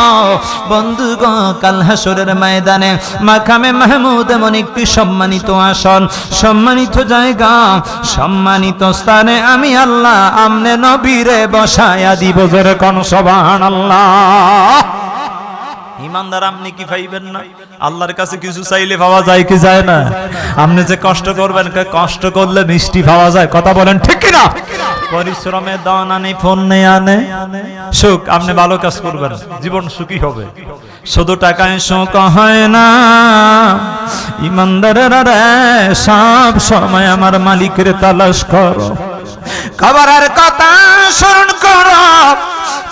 [SPEAKER 1] বন্ধুগণ, কাল হাসরের ময়দানে মাকামে মাহমুদ এমন একটি সম্মানিত আসন, সম্মানিত জায়গা, সম্মানিত স্থানে আমি আল্লাহ আমনে নবীরে বসায়া দিব। জোরে কোন সুবহানাল্লাহ। ইমানদার আপনি কি পাইবেন না? আল্লাহর কাছে কিছু চাইলে পাওয়া যায় কি যায় না? আপনি যে কষ্ট করবেন, কষ্ট করলে মিষ্টি পাওয়া যায়, কথা বলেন ঠিক কি না? পরিশ্রমে দান আনে ফোন নেই আনে সুখ, আপনি ভালো কাজ করবেন জীবন সুখী হবে। শুধু টাকায় সুখ হয় না ইমানদারেরা রে, সব সময় আমার মালিকের তালাশ করো, খাবারের কথা স্মরণ করো,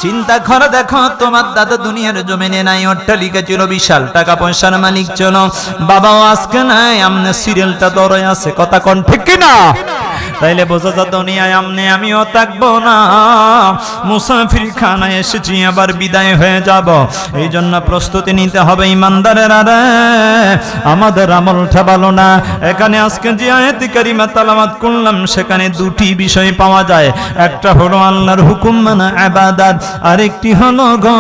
[SPEAKER 1] চিন্তা করে দেখো তোমার দাদা দুনিয়ার জমিনে নাই, অট্টালিকা ছিল, বিশাল টাকা পয়সার মালিক ছিল, বাবাও আজকে নাই, আমনে সিরিয়ালটা ধরে আছে, কথা কোন ঠিক কি না? তাইলে বোঝা যায় দুনিয়ায় আমনে আমিও থাকবো না, মুসাফির খানায় এসেছি আবার বিদায় হয়ে যাব। এই জন্য প্রস্তুতি নিতে হবে ইমানদারেরা রে, আমাদের আমলটা ভালো না। এখানে আজকে যে আয়াতে কারিমা তেলাওয়াত করলাম সেখানে দুটি বিষয় পাওয়া যায়, একটা হলো আল্লাহর হুকুম মানা ইবাদত, আরেকটি হলো গো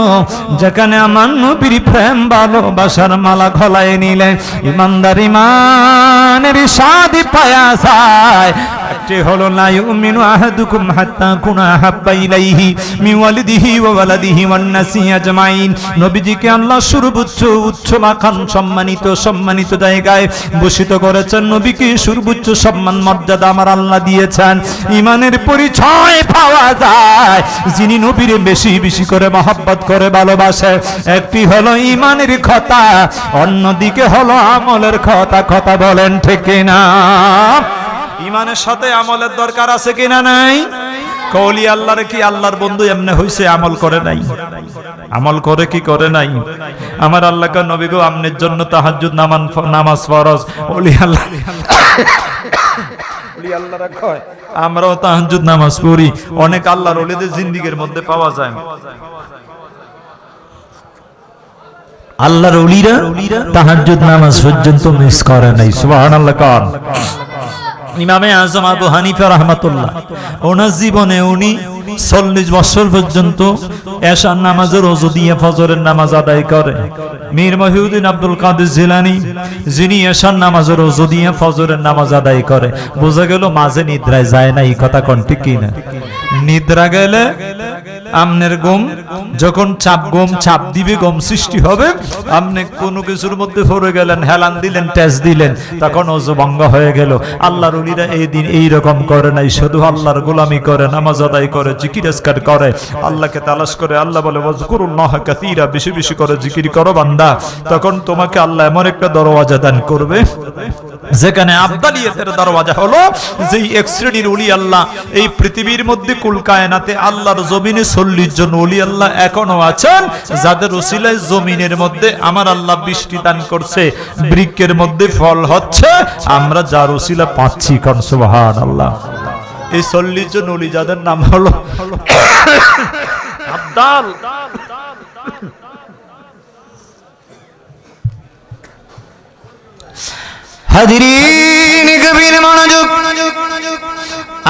[SPEAKER 1] যেখানে আমার নবীর প্রেম ভালোবাসার মালা গলায় নিলে ইমানদার ইমানের স্বাদ পাওয়া যায়। একটি হলো লা ইউমিনু আহাদুকুম হাত্তা কুনা হাব্বা ইলাইহি মিন ওয়ালিদিহি ওয়া ওয়ালাদিহি ওয়ান নাসি আজমাইন। নবীজিকে আল্লাহ সর্বোচ্চ উচ্চ মাকাম সম্মানিত জায়গায় বসিত করেছেন, নবীকে সর্বোচ্চ সম্মান মর্যাদা আমার আল্লাহ দিয়েছেন। ইমানের পরিচয় পাওয়া যায় যিনি নবীরে বেশি বেশি করে মহব্বত করে ভালোবাসে। একটি হলো ইমানের কথা, অন্যদিকে হলো আমলের কথা, কথা বলেন ঠিক না? ইমানের সাথে আমলের দরকার আছে কিনা নাই? কওলি আল্লাহর কি আল্লাহর বন্ধু এমনি হইছে আমল করে নাই? আমল করে কি করে নাই? আমার আল্লাহকে নবী গো আমনের জন্য তাহাজ্জুদ নামাজ ফরজ, ওলি আল্লাহ আল্লাহরা কয় আমরাও তাহাজ্জুদ নামাজ পড়ি, অনেক আল্লাহর ওলিদের জিন্দেগীর মধ্যে পাওয়া যায়। আল্লাহর ওলিরা তাহাজ্জুদ নামাজ পর্যন্ত মিস করে নাই। সুবহানাল্লাহ। কারণ ইমামে আজম আবু হানিফা রাহমাতুল্লাহ ওনার জীবনে উনি 40 বছর পর্যন্ত এশার নামাজের ওযু দিয়ে ফজরের নামাজ আদায় করে। মীর মহিউদ্দিন আব্দুল কাদের জিলানী যিনি এশার নামাজের ওযু দিয়ে ফজরের নামাজ আদায় করে, বোঝা গেল মাঝে নিদ্রায় যায় না। এই কথা কোন ঠিক কি না? নিদ্রা গেলে আমনের গম যখন চাপ দিবে, গম সৃষ্টি হবে, আপনি কোনো কিছুর মধ্যে পড়ে গেলেন, হেলান দিলেন, টেস দিলেন, তখন ওযু ভঙ্গ হয়ে গেল। আল্লাহর ওলিরা এই দিন এইরকম করে নাই, শুধু আল্লাহর গোলামি করে, নামাজ আদায় করে, জিকির আজকার করে, আল্লাহকে তালাশ করে। আল্লাহ বলে ওয়াজকুরুল্লাহ কাসীরা, বেশি বেশি করে জিকির করো বান্দা, তখন তোমাকে আল্লাহ এমন একটা দরওয়াজা দান করবে যেখানে আফদালিয়াতের দরওয়াজা হলো যেই এক শ্রেণীর ওলি আল্লাহ এই পৃথিবীর মধ্যে কুল কায়নাতে আল্লাহর জমিনে 40 জন ওলি আল্লাহ এখনো আছেন, যাদের ওসিলায় জমিনের মধ্যে আমার আল্লাহ বৃষ্টি দান করছে, বৃক্ষের মধ্যে ফল হচ্ছে, আমরা যার ওসিলা পাচ্ছি। কোন সুবহানাল্লাহ। এই 40 জন ওলি যাদের নাম হলো আবদাল, হাজিরিন গভীর মনোযোগ,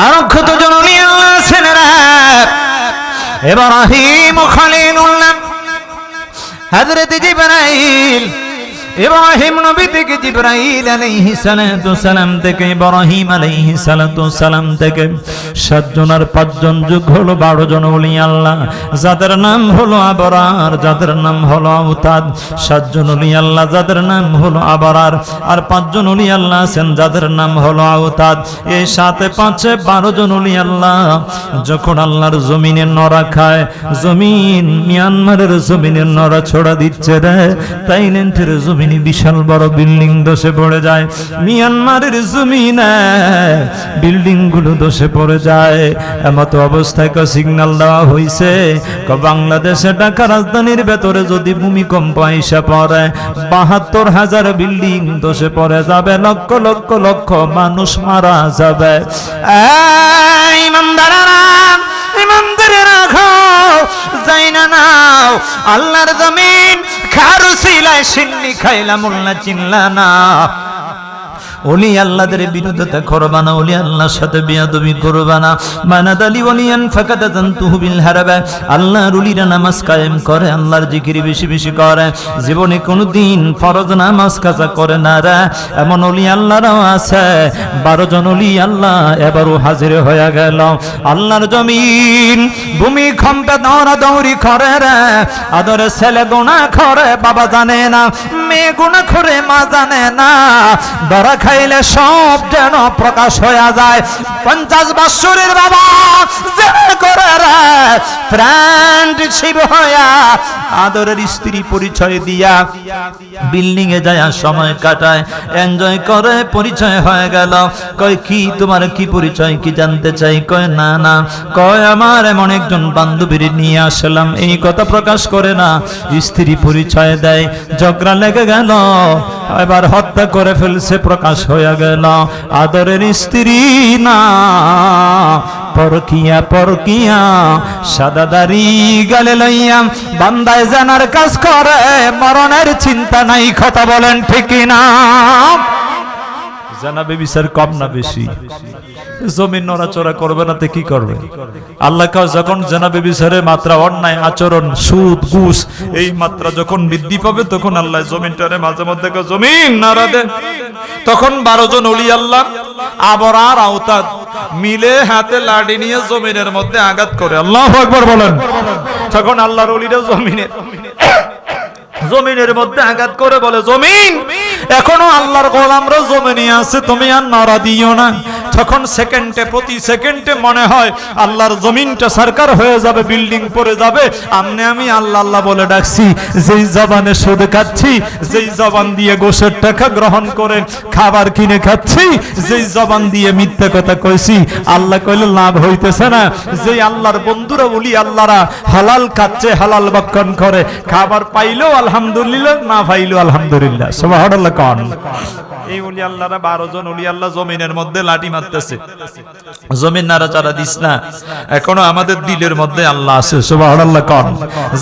[SPEAKER 1] আরক্ষত জননী আল্লাহ সেনারা ইব্রাহিম খলিলুল্লাহ হযরত জিবরাইল, ইব্রাহিম নবী থেকে জিবরাইল আলাইহিস সালাতু সালাম থেকে ইব্রাহিম আলাইহিস সালাতু সালাম থেকে 7 জন আর 5 জন যোগ হলো 12 জন ওলি আল্লাহ, যাদের নাম হলো আবরার, যাদের নাম হলো আউতাদ। 7 জন ওলি আল্লাহ যাদের নাম হলো আবরার, আর 5 জন ওলি আল্লাহ আছেন যাদের নাম হলো আউতাদ। এই 7 5 12 জন ওলি আল্লাহ যখন আল্লাহর জমিনে নড়া খায়, জমিন মিয়ানমারের জমিনে নড়া ছড়া দিচ্ছে রে, থাইল্যান্ডের জমিনে বিশাল বড় বিল্ডিং ধসে পড়ে যায়, মিয়ানমারের জমিনে বিল্ডিং গুলো ধসে পড়ে যায়। এমত অবস্থায় সিগন্যাল দেওয়া হয়েছে বাংলাদেশে ঢাকা রাজধানীর ভেতরে যদি ভূমিকম্প আইসা পড়ে ৭২,০০০ বিল্ডিং ধসে পড়ে যাবে, লক্ষ লক্ষ লক্ষ মানুষ মারা যাবে। ইমানদারেরা, ইমানদারেরা যাই না নাও, আল্লাহর জমিন খারু সিলায় সিন্নি খাইলা মোল্লা চিনলা না। ওলি আল্লাহদের বিরোধিতা করবা না, ওলি আল্লাহর সাথে বেয়াদবি করবা না। মানাদালি ওলিয়ান ফাকাদ জানতুহু বিল হারাবা। আল্লাহর ওলিরা নামাজ কায়েম করে, আল্লাহর জিকির বেশি বেশি করে, জীবনে কোনোদিন ফরজ নামাজ কাজা করে না রে। এমন ওলি আল্লাহরাও আছে, 12 জন ওলি আল্লাহ এবারও হাজির হয়ে গেল। আল্লাহর জমিন ভূমিকম্পে দৌড়াদৌড়ি করে রে, আদরে ছেলে গুনাহ করে বাবা জানে না, মেয়ে গুনাহ করে মা জানে না, ধরা খাইলে সব যেন প্রকাশ হয়ে যায়। 50 বছরের বাবা যে করে রে ফ্রেন্ডশিপ হইয়া আদরের স্ত্রী পরিচয় দিয়া বিল্ডিং এ যায় সময় কাটায়, এনজয় করে, পরিচয় হয়ে গেল। কয় কি তোমার কি পরিচয়, কি জানতে চাই? কয় না না, কয় আমার এমন একজন বান্ধবীর নিয়ে আসলাম। এই কথা প্রকাশ করে না, স্ত্রী পরিচয় দেয়, ঝগড়া লেগে গেল, এবার হত্যা করে ফেলছে, প্রকাশ হয়ে গেল আদরের স্ত্রী না, পরকিয়া পরকিয়া। সাদা দাড়ি গালে লইয়া বান্দায় জানার কাজ করে, মরণের চিন্তা নাই। কথা বলেন ঠিক না? জানাবে বিচার কম না বেশি? জমিন নড়াচড়া করবে না তো কি করবে? আল্লাহ যখন জানাবে বিচারের মাত্রা, অন্যায় আচরণ, সুদ ঘুষ এই মাত্রা যখন বৃদ্ধি পাবে, তখন আল্লাহ জমিনটারে মাঝে মধ্যে জমিন নাড়া দেন। তখন 12 জন ওলি আল্লাহ আবরার আওতাদ মিলে হাতে লাঠি নিয়ে জমিনের মধ্যে আঘাত করে। আল্লাহু আকবার বলেন। তখন আল্লাহর ওলিরা জমিনের মধ্যে আঘাত করে বলে, জমিন এখনো আল্লাহর গোলামরা জমিনে আছে, তুমি আর নাড়া দিও না। তখন সেকেন্ডে, প্রতি সেকেন্ডে মনে হয় আল্লাহর জমিনটা সরকার হয়ে যাবে, বিল্ডিং পড়ে যাবে। আমি আল্লাহ আল্লাহ বলে ডাকছি, যেই জবানে সুদ খাচ্ছি, যেই জবান দিয়ে গোশের টাকা গ্রহণ করে খাবার কিনে খাচ্ছি, যেই জবান দিয়ে মিথ্যা কথা কইছি, আল্লাহ কইলে লাভ হইতেছে না। যেই আল্লাহর বন্ধুরা ওলি আল্লাহরা হালাল খাচ্ছে, হালাল ভক্ষণ করে, খাবার পাইলেও আলহামদুলিল্লাহ, না পাইলেও আলহামদুলিল্লাহ। সুবহানাল্লাহ। কোন এই ওলি আল্লাহরা 12 জন ওলি আল্লাহ জমিনের মধ্যে লাঠি মারতেছে, জমিন নাড়াচাড়া দিস না, এখনো আমাদের দিলের মধ্যে আল্লাহ আছে। সুবহানাল্লাহ। কোন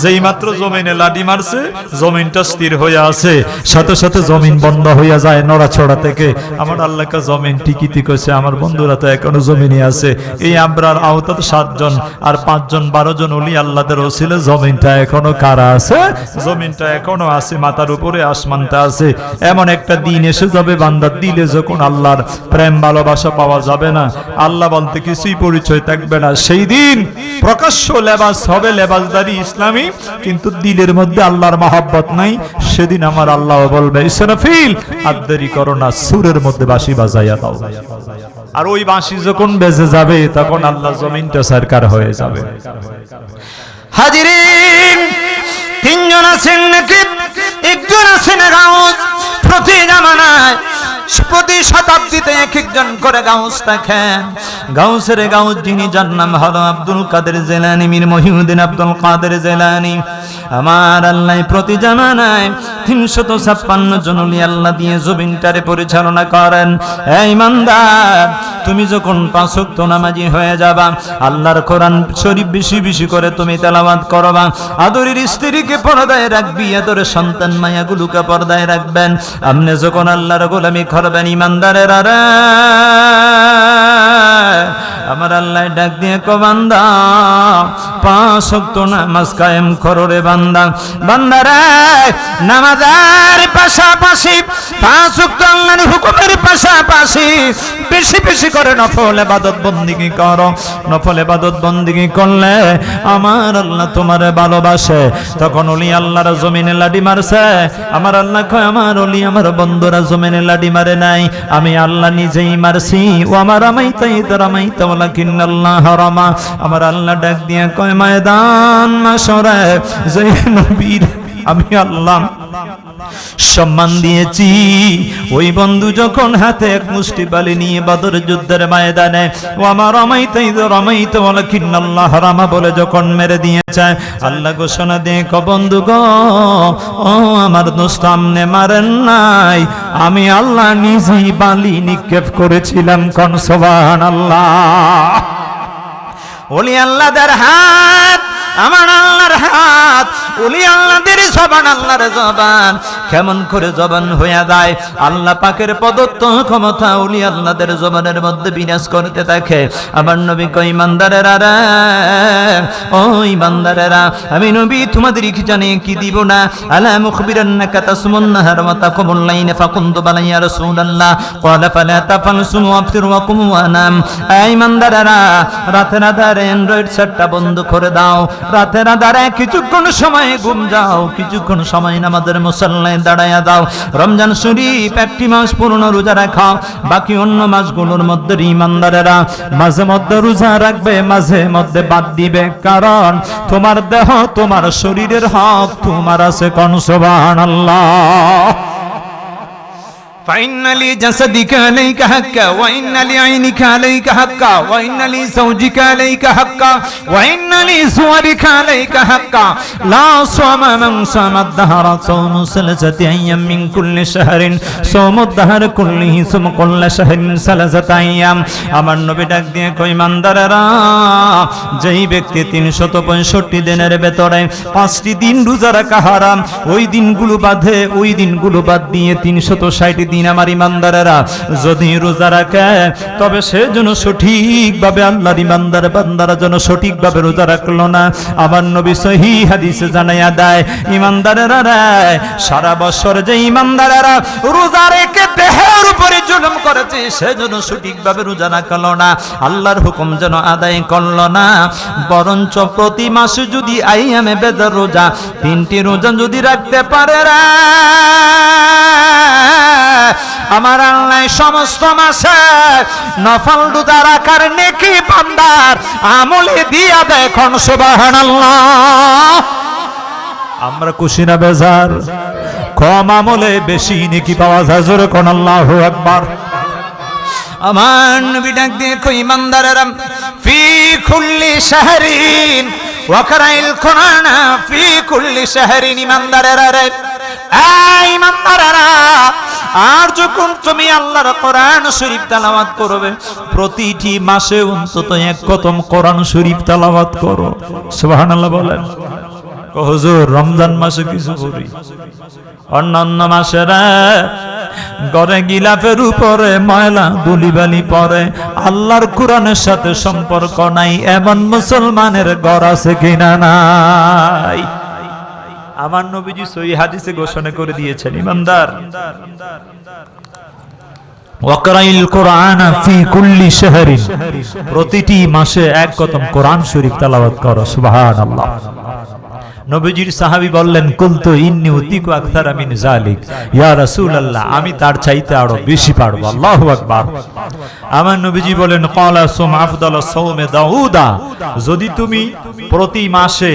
[SPEAKER 1] যেই মাত্র জমিনে লাঠি মারছে, জমিনটা স্থির হয়ে আছে, সাথে সাথে জমিন বন্ধ হয়ে যায় নড়াচড়া থেকে। আমার আল্লাহকে জমিন টিকিতে কইছে, আমার বন্ধুরা তো এখনো জমিনে আছে। এই আবরার আওতাদ 7 জন আর 5 জন 12 জন ওলি আল্লাহদের ওসিলে জমিনটা এখনো কারা আছে, জমিনটা এখনো আছে, মাথার উপরে আসমানটা আছে। এমন একটা দিন এসে যাবে বান্দার দিলে যখন আল্লাহর প্রেম ভালোবাসা পাওয়া যাবে না, আল্লাহ বলতে কিছুই পরিচয় থাকবে না। সেই দিন প্রকাশ্য লেবাস হবে, লেবাসদারি ইসলামী, কিন্তু দিলের মধ্যে আল্লাহর মহব্বত নাই। সেদিন আমার আল্লাহ বলবে, ইসরাফিল আর দেরি করো না, সুরের মধ্যে বাঁশি বাজাইয়া দাও। আর ওই বাঁশি যখন বেজে যাবে, তখন আল্লাহ জমিনটা সরকার হয়ে যাবে। হাজিরিন, 3 জন আছেন নাকি? 1 জন আছেন গাউস। প্রতি জামানায় প্রতি শতাব্দীতে এক একজন করে গাউস দেখেন। গাউসের গাউস যিনি, যার নাম হলো আব্দুল কাদের জিলানী, মীর মহিউদ্দিন আব্দুল কাদের জিলানী। আমার আল্লাহ প্রতি জামানায় 356 জন ওলি আল্লাহ দিয়ে জমিনটারে পরিচালনা করেন। এই ইমানদার, তুমি যখন 5 ওয়াক্ত নামাজি হয়ে যাবা, আল্লাহর কোরআন শরীফ বেশি বেশি করে তুমি তেলাওয়াত করবা, আদরের স্ত্রীকে পর্দায় রাখবি, আদরের সন্তান মায়াগুলোকে পর্দায় রাখবেন। আপনি যখন আল্লাহর গোলামি করবেন, ইমানদারেরা রে, আমার আল্লাহ ডাক দিয়ে কো বান্দা 5 ওয়াক্ত নামাজ কায়েম করো রে বান্দা। বান্দারে নামাজের পাশাপাশি 5 ওয়াক্ত আল্লাহর হুকুমের পাশাপাশি বেশি বেশি করে নফল ইবাদত বন্দেগী করো। নফল ইবাদত বন্দেগী করলে আমার আল্লাহ তোমারে ভালোবাসে। তখন ওলি আল্লাহর জমিনে লাডি মারছে, আমার আল্লাহ কয় আমার ওলি আমার বন্ধুরা জমিনে লাডি মারে নাই, আমি আল্লাহ নিজেই মারছি। ও আমার আমাইতাই রামাইতা ওয়ালাকিন্নাল্লাহ রামা। আমার আল্লাহ ডাক দিয়ে কয় ময়দান মাশরে যে নবীর আমি আল্লাহ সম্মান দিয়েছি, ওই বন্ধু যখন হাতে এক মুষ্টি বালি নিয়ে বদর যুদ্ধের ময়দানে ও আমার রামাইতাই রামাইতা ওয়ালাকিন্নাল্লাহ রামা বলে যখন মেরে দিয়েছে, আল্লাহ ঘোষণা দিয়ে ক বন্ধু গো, ও আমার দোস্ত আমনে মারেন নাই, আমি আল্লাহ নিজেই বালি নিক্ষেপ করেছিলাম। কোন সুবহানাল্লাহ। ওলি আল্লাহদের হাত আমার আল্লাহর হাত, ওলি আল্লাহদের জবান আল্লাহর জবান। কেমন করে জবান হইয়া যায়? আল্লাহ পাকের প্রদত্ত ক্ষমতা ওলি আল্লাহদের জবানের মধ্যে বিরাজ করতে থাকে। আমার নবী কই ইমানদারেরা রে, ও ইমানদারেরা, আমি নবী তোমাদের কি জানে কি দিব না? আলা মুখবিরান্নাকা তাসমুন নাহার ওয়া তাকুমুল লাইলা ফাকুনতু বালা ইয়া রাসূলুল্লাহ ক্বালা ফালা তাফালসুম ওয়াফতির ওয়া কুম ওয়া নাম। এই ইমানদারেরা, রাতের আধারে অ্যান্ড্রয়েড সেটটা বন্ধ করে দাও, রাতের আধারে কিছুক্ষণ সময় ঘুম যাও, কিছুক্ষণ সময় নামাজের মুসল্লায় দাঁড়ায়া দাও। রমজান শরীফ একটি মাস পূর্ণ রোজা রাখাও, বাকি অন্য মাসগুলোর মধ্যে ইমানদারেরা মাঝে মধ্যে রোজা রাখবে, মাঝে মধ্যে বাদ দিবে, কারণ তোমার দেহ তোমার শরীরের হক তোমার আছে। কোন সুবহানাল্লাহ। فإن لجسدك عليك حقا وإن لعينك عليك حقا وإن لزوجك عليك حقا وإن لزوجك عليك حقا لا صوم من صام الدهر صوم 3 أيام من كل شهر صوم الدهر كله ثم كل شهر 3 أيام। আমার নবী ডাক দিয়ে কই ইমানদারেরা, যেই ব্যক্তি 365 দিনের ভেতরে 5টি দিন রোজা রাখা হারাম, ওই দিনগুলো বাদে ওই দিনগুলো বাদ দিয়ে 360 দিন আমার ইমানদারেরা যদি রোজা রাখে, তবে সে যেন সঠিকভাবে আল্লাহর ইমানদার বান্দারা যেন সঠিকভাবে রোজা রাখলো না। আমার নবী সহিহ হাদিসে জানাইয়া দেয়, ইমানদারেরা রে, সারা বছর যে ইমানদারেরা রোজা রেখে দেহের উপরে জুলুম করেছে, সে যেন সঠিকভাবে রোজা রাখলো না, আল্লাহর হুকুম যেন আদায় করলো না, বরঞ্চ প্রতি মাসে যদি আইয়ামে বেদার রোজা 3টি রোজা যদি রাখতে পারে রে, আমার আল্লাহ সমস্ত মাসে নফল রোজা রাখার নেকি বান্দার আমলে দিয়া দেয়। কোন সুবহানাল্লাহ। আমরা খুশি না বেজার? কম আমলে বেশি নেকি পাওয়া যায়। জোরে কোন আল্লাহু আকবার। আমার নবী ডাক দিয়ে কই ইমানদারেরা, ফি কুল্লি শাহরিন ওয়া কারাইল কুরআন ফি কুল্লি শাহরিন। ইমানদারেরা রে, এই ইমানদারেরা, আর যখন তুমি আল্লাহর কোরআন শরীফ তেলাওয়াত করবে, প্রতিটি মাসে অন্তত 1 খতম কোরআন শরীফ তেলাওয়াত করো। সুবহানাল্লাহ বলেন। হুজুর রমজান মাসে কিছু করি, অন্যান্য মাসেরা গড়ে গিলাফের উপরে ময়লা দুলিবালি পরে, আল্লাহর কোরআনের সাথে সম্পর্ক নাই, এমন মুসলমানের ঘর আছে কিনা? নাই। আমার নবীজি সহিহ হাদিসে ঘোষণা করে দিয়েছেন, ইমানদার ওয়াকরাইল কুরআন ফি কুল্লি শাহরিন, প্রতিটি মাসে 1 খতম কোরআন শরীফ তেলাওয়াত করো। সুবহানাল্লাহ। নবীজির সাহাবী বললেন, কুলতু ইন্নী উতিকু আকসারা মিন যালিক, ইয়া রাসূলুল্লাহ, আমি তার চাইতে আরো বেশি পারবো। আল্লাহু আকবার। আমার নবীজি বলেন, ক্বালা সুম আফদালুস সাওমে দাউদা, যদি তুমি প্রতি মাসে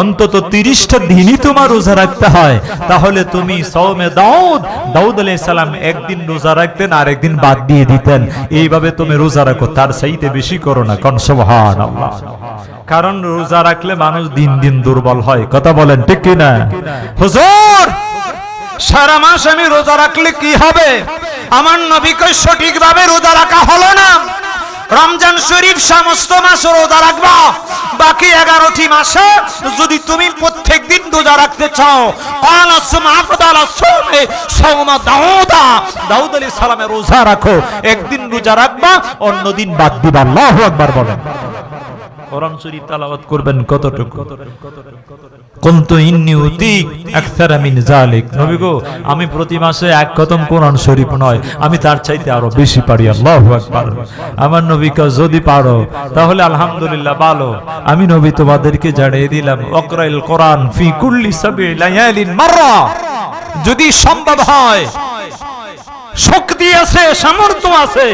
[SPEAKER 1] অন্তত 30টা দিনই তোমার রোজা রাখতে হয়, তাহলে তুমি সওমে দাউদ আলাইহিস সালাম একদিন রোজা রাখতেন আর একদিন বাদ দিয়ে দিতেন। এইভাবে তুমি রোজা রাখো, তার চাইতে বেশি করো না। কোন সুবহানাল্লাহ। কারণ রোজা রাখলে মানুষ দিন দিন দুর্বল হয়। কথা বলেন ঠিক কি না? হুজুর সারা মাস আমি রোজা রাখলে কি হবে? আমার নবীকে সঠিকভাবে রোজা রাখা হলো না। রমজান শরীফ সমস্ত মাস রোজা রাখবা, বাকি 11টি মাসে যদি তুমি প্রত্যেকদিন রোজা রাখতে চাও, দাউদ আলাইহিস সালামের রোজা রাখো, একদিন রোজা রাখবা, অন্যদিন বাদ দিবা। আল্লাহু আকবার বলেন। কোরআন শরীফ তেলাওয়াত করবেন কতটুকু? কুনতু ইন্নী উতিক আকসারা মিন যালিক। নবী গো, আমি প্রতি মাসে এক খতম কোরআন শরীফ নয়, আমি তার চাইতে আরো বেশি পারি। আল্লাহু আকবার। আমার নবীকে যদি পারো তাহলে আলহামদুলিল্লাহ ভালো। আমি নবী তোমাদেরকে জানিয়ে দিলাম, ওয়াকরাইল কোরআন ফি কুল্লি সাবঈ লায়ালিন মাররা। যদি সম্ভব হয়, শক্তি আছে, সামর্থ্য আছে,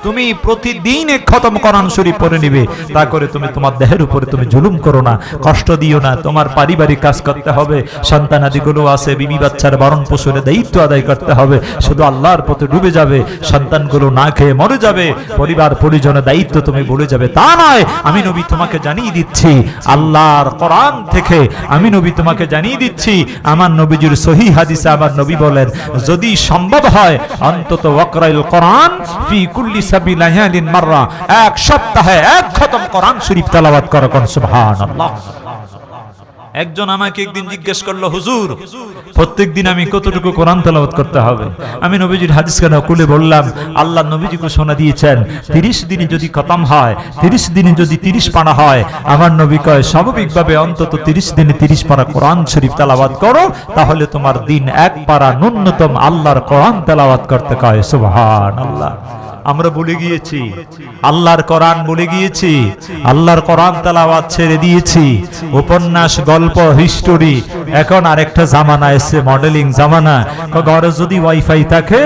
[SPEAKER 1] তুমি প্রতিদিন এক খতম কোরআন শরীফ পড়ে নিবে। তা করে তুমি তোমার দেহের উপরে তুমি জুলুম করো না, কষ্ট দিও না। তোমার পারিবারিক কাজ করতে হবে, সন্তানাদিগুলো আছে, বিবি বাচ্চার ভরণ পোষণের দায়িত্ব আদায় করতে হবে। শুধু আল্লাহর পথে ডুবে যাবে, সন্তানগুলো না খেয়ে মরে যাবে, পরিবার পরিজনের দায়িত্ব তুমি ভুলে যাবে, তা নয়। আমি নবী তোমাকে জানিয়ে দিচ্ছি আল্লাহর কোরআন থেকে, আমি নবী তোমাকে জানিয়ে দিচ্ছি আমার নবীজির সহিহ হাদিসে আমার নবী বলেন, যদি সম্ভব হয় অন্তত ওয়াকরাইল কোরআন ফি কুল্লি সাবঈ লায়ালিন মাররা, এক সপ্তাহে এক খতম কোরআন শরীফ তেলাওয়াত করো। কোন সুবহানাল্লাহ। একজন আমাকে একদিন জিজ্ঞেস করলো, হুজুর প্রত্যেকদিন আমি কতটুকু কোরআন তেলাওয়াত করতে হবে? আমি নবীজির হাদিস কেন খুলে বললাম, আল্লাহ নবীজি ঘোষণা দিয়েছেন 30 দিনে যদি খতম হয়, 30 দিনে যদি 30 পারা হয়, আমার নবী কয় স্বাভাবিকভাবে অন্তত 30 দিনে 30 পারা কোরআন শরীফ তেলাওয়াত করো, তাহলে তোমার দিন এক পারা ন্যূনতম আল্লাহর কোরআন তেলাওয়াত করতে কয়। সুবহানাল্লাহ। আমরা ভুলে গিয়েছি আল্লাহর কোরআন, ভুলে গিয়েছি আল্লাহর কোরআন তেলাওয়াত ছেড়ে দিয়েছি। উপন্যাস, গল্প, হিস্টোরি। এখন আরেকটা জামানা এসে, মডেলিং জামানা। ঘরে যদি ওয়াইফাই থাকে,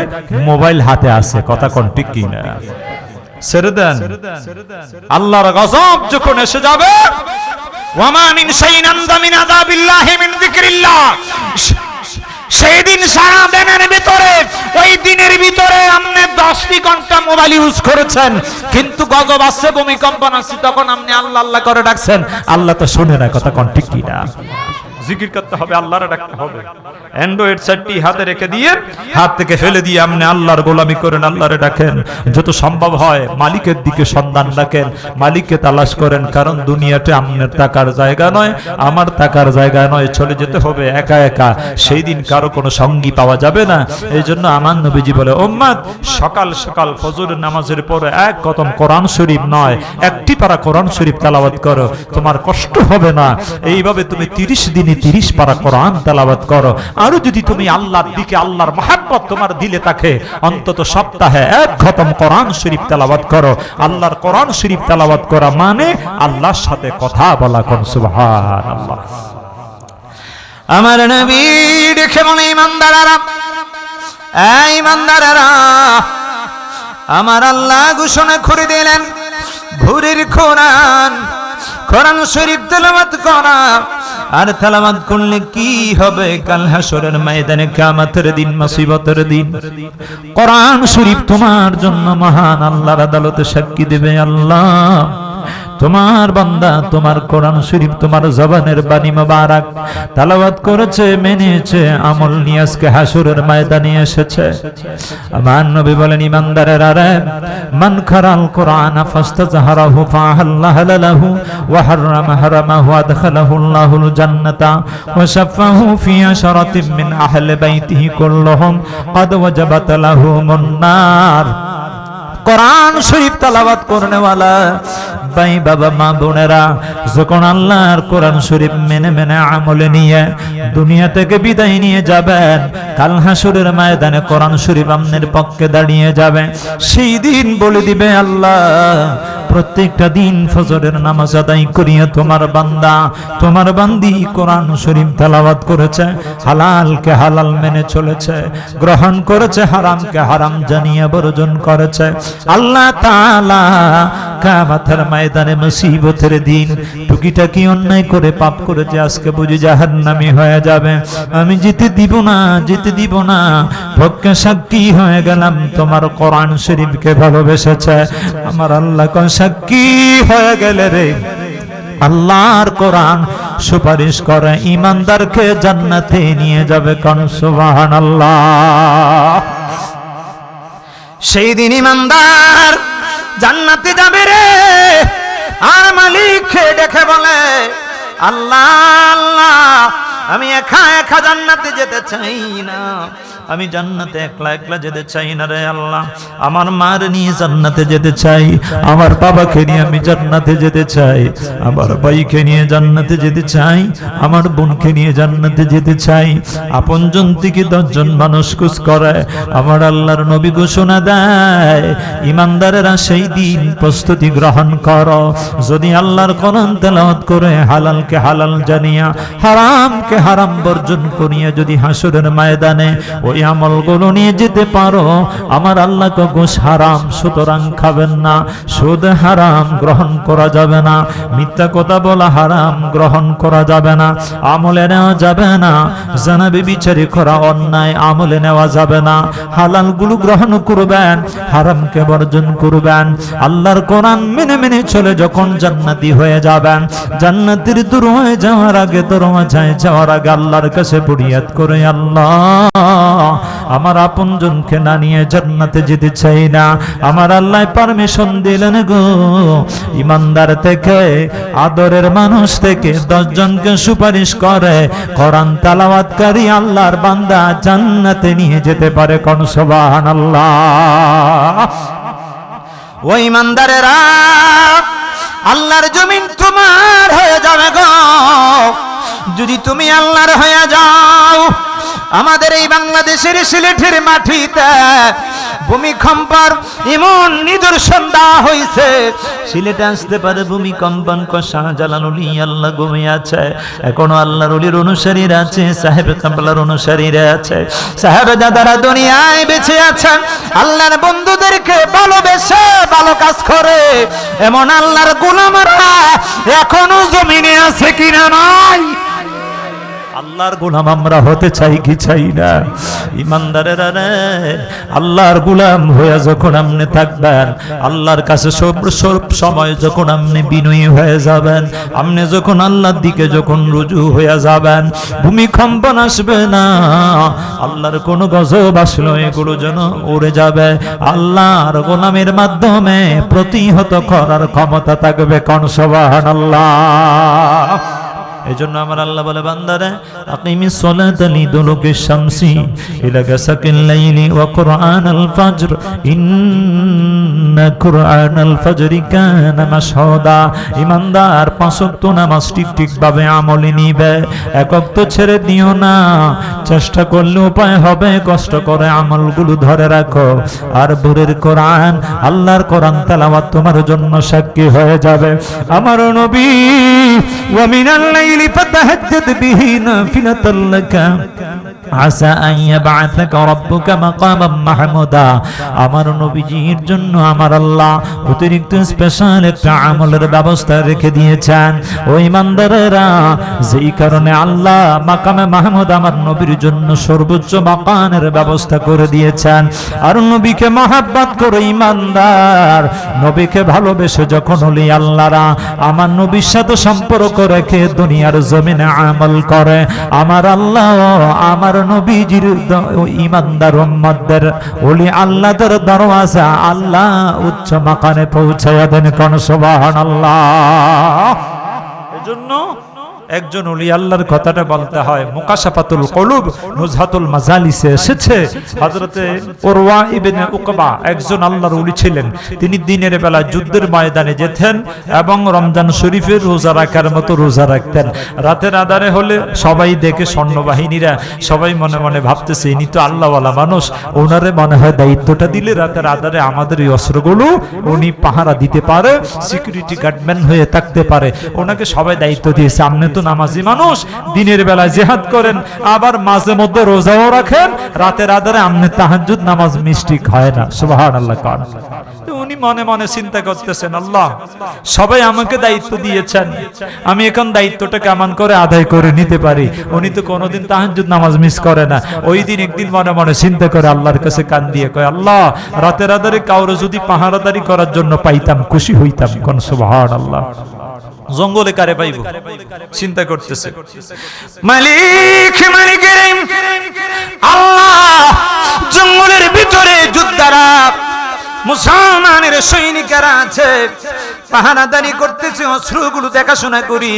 [SPEAKER 1] মোবাইল হাতে আছে। কথা কোন ঠিক কি না? ছেড়ে দেন। আল্লাহর গজব যখন এসে যাবে, ওয়ামা মিন শাইইন আনদা মিন আযাবিল্লাহি মিন যিকরিল্লাহ, সেই দিন সারা দিনের ভিতরে, ওই দিনের ভিতরে আপনি 10 ঘন্টা মোবাইল ইউজ করেছেন, কিন্তু গজব আসছে, ভূমিকম্প আসছে, তখন আপনি আল্লাহ আল্লাহ করে ডাকছেন, আল্লাহ তো শুনে না। কথা কোন ঠিক কি না? জিকির করতে হবে, আল্লাহরে ডাকতে হবে। অ্যান্ড্রয়েড সেটটি হাতে রেখে দিয়ে, হাত থেকে ফেলে দিয়ে আপনি আল্লাহর গোলামি করেন, আল্লাহরে ডাকেন। যত সম্ভব হয় মালিকের দিকে সন্ধান রাখেন, মালিককে তালাশ করেন। কারণ দুনিয়াতে আপনার থাকার জায়গা নয়, আমার থাকার জায়গা নয়, চলে যেতে হবে একা একা। সেই দিন কারো কোনো সঙ্গী পাওয়া যাবে না। এই জন্য আমার নবীজি বলে, উম্মত সকাল সকাল ফজরের নামাজের পরে এক খতম কোরআন শরীফ নয়, একটি পারা কোরআন শরীফ তেলাওয়াত করো, তোমার কষ্ট হবে না। এইভাবে তুমি 30 দিনে 30 পারা কোরআন তেলাওয়াত করো। আরো যদি তুমি আল্লাহর দিকে, আল্লাহর মহব্বত তোমার দিলে থাকে, অন্তত সপ্তাহে এক খতম কোরআন শরীফ তেলাওয়াত করো। আল্লাহর কোরআন শরীফ তেলাওয়াত করা মানে আল্লাহর সাথে কথা বলা। কোন সুবহানাল্লাহ। আমার নবী দেখে বলে, ইমানদারেরা, এই ইমানদারেরা, আমার আল্লাহ ঘোষণা করে দিলেন, ভোরের কোরআন, কোরআন শরীফ তেলাওয়াত করা। আর তেলাওয়াত করলে কি হবে? কাল হাসরের ময়দানে, কিয়ামতের দিন, মুসিবতের দিন, কোরআন শরীফ তোমার জন্য মহান আল্লাহর আদালতে সাক্ষী দেবে। আল্লাহ তোমার বান্দা তোমার কোরআন শরীফ, তোমার জবানের বাণী মোবারক তেলাওয়াত করেছে, মেনেছে, আমল নিয়ে আজকে হাসরের ময়দানে এসেছে। আমার নবী বলেন, ইমানদারেরা রে, মান খারাল কোরআন ফাস্তাজহারাহু ফাআল্লাহু লাহু ওয়া হারামা হারামাহু আদখালাহু আল্লাহুল জান্নাতা ওয়া শাফাহু ফি আশরাতিন মিন আহলি বাইতিহি কুল্লুহুম ক্বাদ ওয়াজাবাত লাহুমুন নার। কোরআন শরীফ তেলাওয়াত করনেওয়ালা ভাই, বাবা, মা, বোনেরা, যখন আল্লাহর কোরআন শরীফ মেনে মেনে আমলে নিয়ে দুনিয়া থেকে বিদায় নিয়ে যাবেন, কাল হাসরের ময়দানে কোরআন শরীফ আপনার পক্ষে দাঁড়িয়ে যাবে। সেই দিন বলে দিবে, আল্লাহ প্রত্যেকটা দিন ফজরের নামাজ আদায় করিয়া তোমার বান্দা, তোমার বান্দি কোরআন শরীফ তেলাওয়াত করেছে, হালালকে হালাল মেনে চলেছে, গ্রহণ করেছে, হারামকে হারাম জানিয়ে বর্জন করেছে। আল্লাহ তাআলা কিয়ামতের ময়দানে মুসিবতের দিন টুকিটাকি অন্যায় করে পাপ করেছে আজকে বুঝি জাহান্নামী হয়ে যাবে, আমি যেতে দিব না, যেতে দিব না। পক্ষে সাক্ষী হয়ে গেলাম তোমার কোরআন শরীফকে ভালোবেসেছে। আমার আল্লাহ কোন সাক্ষী হয়ে গেলে রে, আল্লাহর কোরআন সুপারিশ করে ঈমানদারকে জান্নাতে নিয়ে যাবে। কোন সুবহানাল্লাহ। সেই দিন ঈমানদার জান্নাতে যাবে রে, আর মালিক ডেকে বলে, আল্লাহ আল্লাহ, আমি একা একা জান্নাতে যেতে চাই না, আমি জান্নাতে একলা একলা যেতে চাই না রে আল্লাহ। আমার মার নিয়ে জান্নাতে যেতে চাই, আমার বাবাকে নিয়ে আমি জান্নাতে যেতে চাই, আমার ভাইকে নিয়ে জান্নাতে যেতে চাই, আমার বোনকে নিয়ে জান্নাতে যেতে চাই। আপনজন থেকে 10 জন মানুষ খুশ করে। আমার আল্লাহর নবী ঘোষণা দেয়, ঈমানদারেরা সেই দিন প্রস্তুতি গ্রহণ করো, যদি আল্লাহর কোরআন তেলাওয়াত করে হালালকে হালাল জানিয়া হারামকে হারাম বর্জন করিয়া যদি হাসরের ময়দানে ওই আমলগুলো নিয়ে যেতে পারো, আমার আল্লাহকে ঘুষ হারাম সুতরাং খাবেন না, সুদ হারাম গ্রহণ করা যাবে না, মিথ্যা কথা বলা হারাম গ্রহণ করা যাবে না, আমলে নেওয়া যাবে না, জানা ব্যভিচারী করা অন্যায় আমলে নেওয়া যাবে না, হালালগুলো গ্রহণ করবেন, হারামকে বর্জন করবেন। আল্লাহর কোরআন মেনে মেনে চলে যখন জান্নাতি হয়ে যাবেন, জান্নাতের দূর হয়ে যাওয়ার আগে দরওয়াজায় যাওয়ার আগে আল্লাহর কাছে ফরিয়াদ করে, আল্লাহ আমার আপনজনকে না নিয়ে জান্নাতে যেতে চাই না। আমার আল্লাহ পারমিশন দিলেন গো, ঈমানদার থেকে আদরের মানুষ থেকে 10 জনকে সুপারিশ করে কোরআন তেলাওয়াতকারী আল্লাহর বান্দা জান্নাতে নিয়ে যেতে পারে। কোন সুবহানাল্লাহ। ওই ঈমানদারেরা আল্লাহর জমিন তোমার হয়ে যাবে গো, যদি তুমি আল্লাহর হয়ে যাও। আমাদের এই বাংলাদেশের সিলেটের মাটিতে ভূমিকম্পর এমন নিদর্শন দেওয়া হয়েছে, সিলেটে আসতে পারে ভূমিকম্পন শাহজালাল ওলি আল্লাহ ঘুমিয়ে আছে, এখনো আল্লাহর ওলির অনুসারীরা আছে, সাহেব কাবলার অনুসারীরা আছে, সাহেব দাদারা দুনিয়ায় বেঁচে আছে, আল্লাহর বন্ধুদেরকে ভালোবেসে ভালো কাজ করে এমন আল্লাহর গোলামরা এখনো জমিনে আছে কিনা নাই? আল্লাহর গোলাম আমরা হতে চাই কি চাই না? ঈমানদারেরা রে, আল্লাহর গোলাম হয়ে যখন আপনি থাকবেন, আল্লাহর কাছে সব সময় যখন আপনি বিনয়ী হয়ে যাবেন, আপনি যখন আল্লাহর দিকে যখন রুজু হয়ে যাবেন, ভূমিকম্পন আসবে না, আল্লাহর কোন গজব আসলো এগুলো যেন উড়ে যাবে। আল্লাহর গোলামের মাধ্যমে প্রতিহত করার ক্ষমতা থাকবে। কোন সুবহানাল্লাহ। এজন্য আমার আল্লাহ বলে, বান্দারে আকিমিস সালাতা লিদুলুকি শামসি ইলা গাসাকিল লাইলি ওয়া কুরআনাল ফাজর ইন্না কুরআনাল ফাজরি কানা মাশহুদা। ঈমানদার 5 ওয়াক্ত নামাজ ঠিকভাবে আমলে নিবে, এক ওয়াক্ত ছেড়ে দিও না। চেষ্টা করলে উপায় হবে, কষ্ট করে আমলগুলো ধরে রাখো। আর ভোরের কোরআন, আল্লাহর কোরআন তেলাওয়াত তোমার জন্য সাক্ষী হয়ে যাবে। আমার নবী ওয়া মিনাল লাইলি فتهجد به نافلة لك عسى أن يبعثك ربك مقاما محمودا। আমার নবীজির জন্য আমার আল্লাহ অতিরিক্ত স্পেশাল একটা আমলের ব্যবস্থা রেখে দিয়েছেন। ওই ঈমানদারেরা যেই কারণে আল্লাহ মাকামে মাহমুদ আমার নবীর জন্য সর্বোচ্চ মাকানের ব্যবস্থা করে দিয়েছেন। আর নবীকে মহব্বত করে ঈমানদার নবীকে ভালোবেসে যখন ওলি আল্লাহরা আমার নবীর সাথে সম্পর্ক রেখে দুনিয়ার জমিনে আমল করে, আমার আল্লাহ আমার নবীজির ঈমানদার উম্মতদের ওলি আল্লাহদের দরওয়াজা আল্লাহ উচ্চ মাকানে পৌঁছায়া দেন। কোন সুবহানাল্লাহ। এজন্য একজন ওলি আল্লাহর কথাটা বলতে হয়। মুকাশাফাতুল কুলুব নুজহাতুল মাজালিসে এসেছে, হযরতে উরওয়া ইবনে উকবা একজন আল্লাহর ওলি ছিলেন। তিনি দিনের বেলা যুদ্ধের ময়দানে যেতেন এবং রমজান শরীফের রোজা রাখার মতো রোজা রাখতেন। রাতের আধারে হলে সবাই দেখে, সৈন্যবাহিনীরা সবাই মনে মনে ভাবতেছে ইনি তো আল্লাহওয়ালা মানুষ, ওনারে মনে হয় দায়িত্বটা দিলে রাতের আধারে আমাদের এই অস্ত্রগুলো উনি পাহারা দিতে পারে, সিকিউরিটি গার্ডম্যান হয়ে থাকতে পারে, ওনাকে সবাই দায়িত্ব দিয়েছে। আপনি তো নামাজি মানুষ, দিনের বেলা জিহাদ করেন, আবার মাঝে মধ্যে রোজাও রাখেন, রাতের আধারে আমনে তাহাজ্জুদ নামাজ মিষ্টি খায় না। সুবহানাল্লাহ। কারণ উনি মনে মনে চিন্তা করতেছেন, আল্লাহ সবাই আমাকে দায়িত্ব দিয়েছেন, আমি এখন দায়িত্বটা কেমন করে আদায় করে নিতে পারি। উনি তো কোনোদিন তাহাজ্জুদ নামাজ মিস করে না। ওই দিন একদিন মনে মনে চিন্তা করে আল্লাহর কাছে কান দিয়ে কয়, আল্লাহ রাতের আধারে কাউরে যদি পাহারাদারি করার জন্য পাইতাম খুশি হইতাম। কোন সুবহানাল্লাহ। জঙ্গলে কারে পাইব চিন্তা করতেছে। মালিক আল্লাহ জঙ্গলের ভিতরে যোদ্ধারা মুসলমানের সৈনিকেরা আছে, পাহারাদারি করতেছে, অস্ত্রগুলো দেখাশোনা করি।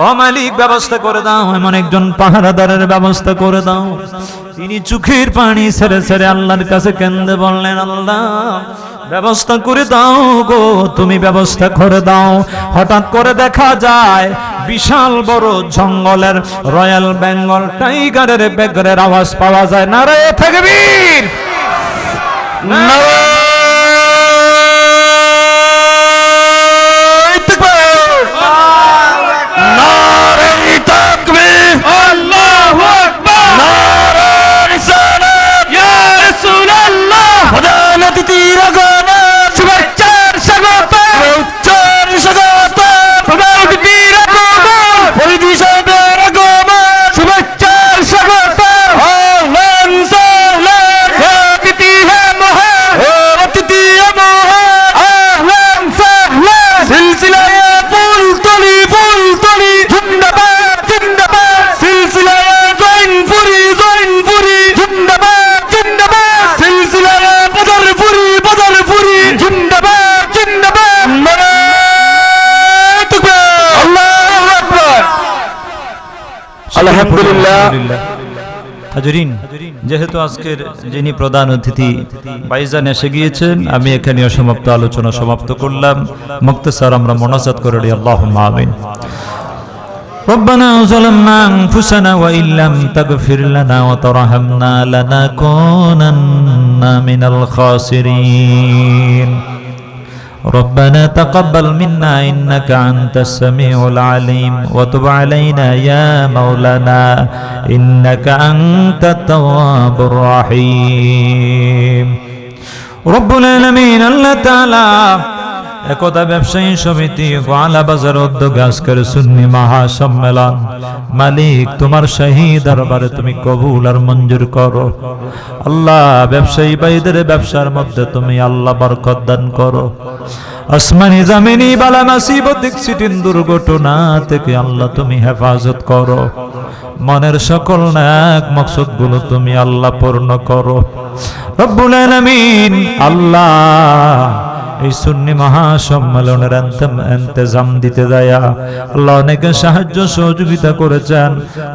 [SPEAKER 1] ও মালিক ব্যবস্থা করে দাও, এমন একজন পাহারাদারের ব্যবস্থা করে দাও। তিনি চোখের পানি ছেড়ে ছেড়ে আল্লাহর কাছে কেঁদে বললেন, আল্লাহ ব্যবস্থা করে দাও গো, তুমি ব্যবস্থা করে দাও। হঠাৎ করে দেখা যায় বিশাল বড় জঙ্গলের রয়্যাল বেঙ্গল টাইগারের ব্যাঘ্রের আওয়াজ পাওয়া যায়। নারায়ে তাকবীর, আলহামদুলিল্লাহ। হাজরিন, যেহেতু আজকের যিনি প্রধান অতিথি ভাইজান এসে গিয়েছেন, আমি এখানে সমাপ্ত আলোচনা সমাপ্ত করলাম। মুক্তসার আমরা মুনাজাত করে দিই, আল্লাহুম্মা আমিন। ربنا ظلمنا أنفسنا وإن لم تغفر لنا وترحمنا لنكونن من الخاسرين ربنا تقبل منا إنك أنت السميع العليم وتب علينا يا مولانا إنك أنت التواب الرحيم رب العالمين الله تعالى একতা ব্যবসায়ী সমিতি গোয়ালা বাজার উদ্যোগে আজকের সুন্নি মহাসম্মেলন, মালিক তোমার শাহী দরবারে তুমি কবুল আর মঞ্জুর করো। আল্লাহ ব্যবসায়ী ভাইদের ব্যবসার মধ্যে তুমি আল্লাহ বরকত দান করো। আসমানি জামিনি বালা মুসিবত সিটিন দুর্ঘটনা থেকে আল্লাহ তুমি হেফাজত করো। মনের সকল নেক মকসদ গুলো তুমি আল্লাহ পূর্ণ করো। রব্বুল আলামিন আল্লাহ এই সুন্নি মহাসম্মেলনের ইন্তজাম দিতে দেয়া আল্লাহ অনেকে সাহায্য সহযোগিতা করেছেন,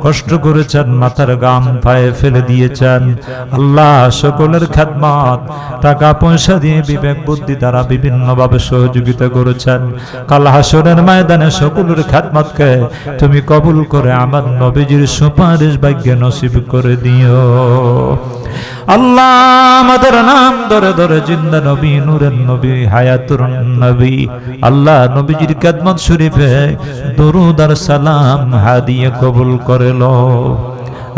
[SPEAKER 1] কষ্ট করেছেন, মাথার গাম পায়ে ফেলে দিয়েছেন। আল্লাহ সকলের খেদমত টাকা পয়সা দিয়ে বিবেক বুদ্ধি দ্বারা বিভিন্নভাবে সহযোগিতা করেছেন। কাল হাসরের ময়দানে সকলের খেদমতকে তুমি কবুল করে আমার নবীজির সুপারিশ ভাগ্যে নসিব করে দিও। আল্লাহ আমাদের নাম ধরে ধরে জিন্দা নবী, নূরের নবী, হায়াতুর নবী, আল্লাহ নবীজির খেদমত শরীফে দরুদ আর সালাম হাদিয়া কবুল করে লো।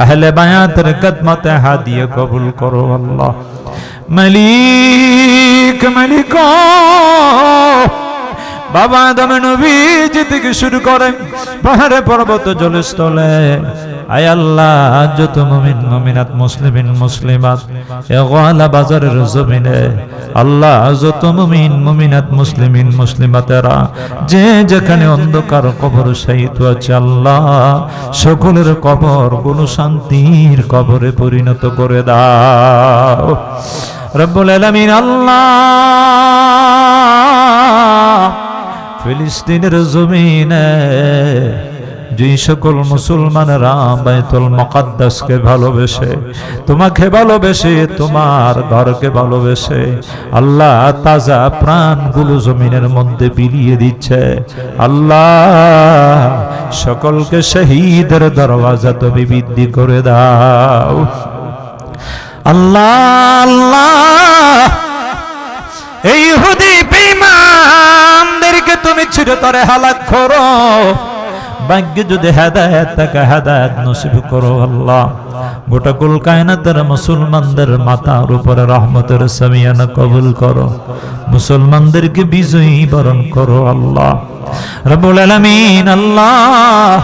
[SPEAKER 1] আহলে বায়াতের খেদমতে হাদিয়া কবুল করো। আল্লাহ মালিক মালিক বাবা আদম নবীজি থেকে শুরু করে পাহাড়ে পর্বত জলস্থলে, আয় আল্লাহ যত মুমিন মুমিনাত মুসলিমিন মুসলিমাত এ গোয়ালা বাজারের জমিনে আল্লাহ যত মুমিন মুমিনাত মুসলিমিন মুসলিমাতেরা যে যেখানে অন্ধকার কবর শায়িত আছে, আল্লাহ সকলের কবর কোন শান্তির কবরে পরিণত করে দাও। রব্বুল আলামিন আল্লাহ ফিলিস্তিনের জমিনে যে সকল মুসলমানেরা বাইতুল মুকাদ্দাসকে ভালোবেসে, তোমাকে ভালোবেসে, তোমার ঘরকে ভালোবেসে আল্লাহ তাজা প্রাণগুলো জমিনের মধ্যে বিলিয়ে দিচ্ছে, আল্লাহ সকলকে শহীদের দরওয়াজা তুমি বৃদ্ধি করে দাও। আল্লাহ আল্লাহ এই ইহুদি বেঈমানদেরকে তুমি চিরতরে হালাক করো। ভাগ্যে যদি হেদায়েত থাকে হেদায়েত নসিব করো আল্লাহ। গোটা কুল কায়নাতের মুসলমানদের মাথার উপরে রহমতের সামিয়ানা কবুল করো, মুসলমানদেরকে বিজয়ী বরণ করো আল্লাহ রব্বুল আলামিন। আল্লাহ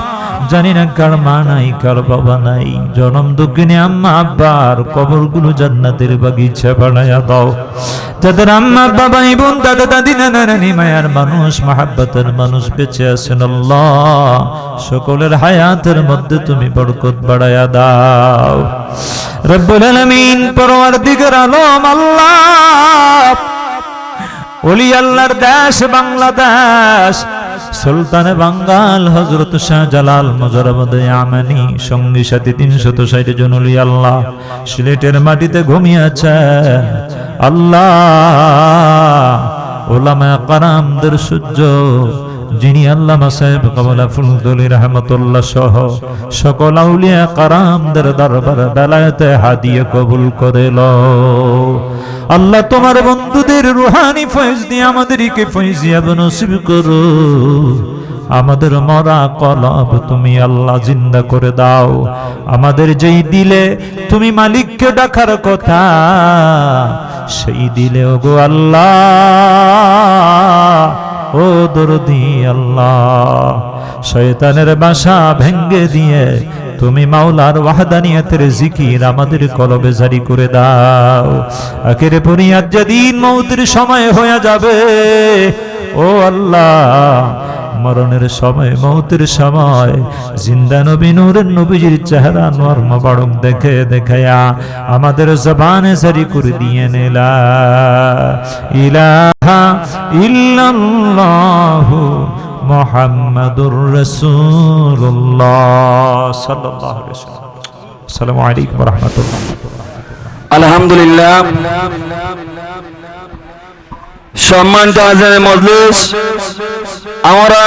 [SPEAKER 1] জানি না কার মা নাই কার বাবা নাই, জনম দুঃখিনী আম্মা আব্বার কবরগুলো জান্নাতের বাগিচা বানায়া দাও। যাদের আম্মা বাবা বোন দাদা দাদি নানা নানি মায়ার মানুষ মাহাব্বতের মানুষ বেঁচে আছেন আল্লাহ, সকলের হায়াতের মধ্যে তুমি বরকত বাড়ায়া দাও রব্বুল আলামিন। পরওয়ারদিগার আলম আল্লাহ, ওলি আল্লাহর দেশ বাংলাদেশ, সুলতানে বাঙ্গাল হযরত শাহজালাল মুজাররদ ইয়ামানি সঙ্গী সাথী 360 জন ওলি আল্লাহ সিলেটের মাটিতে ঘুমিয়ে আছেন আল্লাহ। উলামায়ে কেরামদের সূর্য যিনি আল্লামা সাহেব কামালা ফুলদুলি রাহমাতুল্লাহ সহ সকল আউলিয়া কেরামদের দরবারে বেলায়েতে হাদিয়া কবুল করে লও আল্লাহ। তোমার বন্ধুদের রুহানি ফয়েজ দিয়ে আমাদেরকে ফয়েজিয়াব নসিব করো। আমাদের মরা কলব তুমি আল্লাহ জিন্দা করে দাও। আমাদের যেই দিলে তুমি মালিককে ডাকার কথা, সেই দিলে ওগো আল্লাহ, ও দরদি আল্লাহ, শয়তানের বাসা ভেঙ্গে দিয়ে তুমি মাওলার ওয়াহদানিয়তের জিকির আমাদের কলবে জারি করে দাও। আখিরে বুনিয়াদ যেদিন মৌতের সময় হয়ে যাবে, ও আল্লাহ, মরণের সময় মৌতের সময় জিন্দা নবী নূরের নবীজির চেহারা নোর মোবারক দেখে দেখায়া আমাদের জবানে জারি করে দিয়ে লা ইলাহা ইল্লাল্লাহু মুহাম্মাদুর রাসূলুল্লাহ সাল্লাল্লাহু আলাইহি ওয়াসাল্লাম। আসসালামু আলাইকুম ওয়া রাহমাতুল্লাহ।
[SPEAKER 2] আলহামদুলিল্লাহ, সম্মানিত আজানের মজলিস, আমরা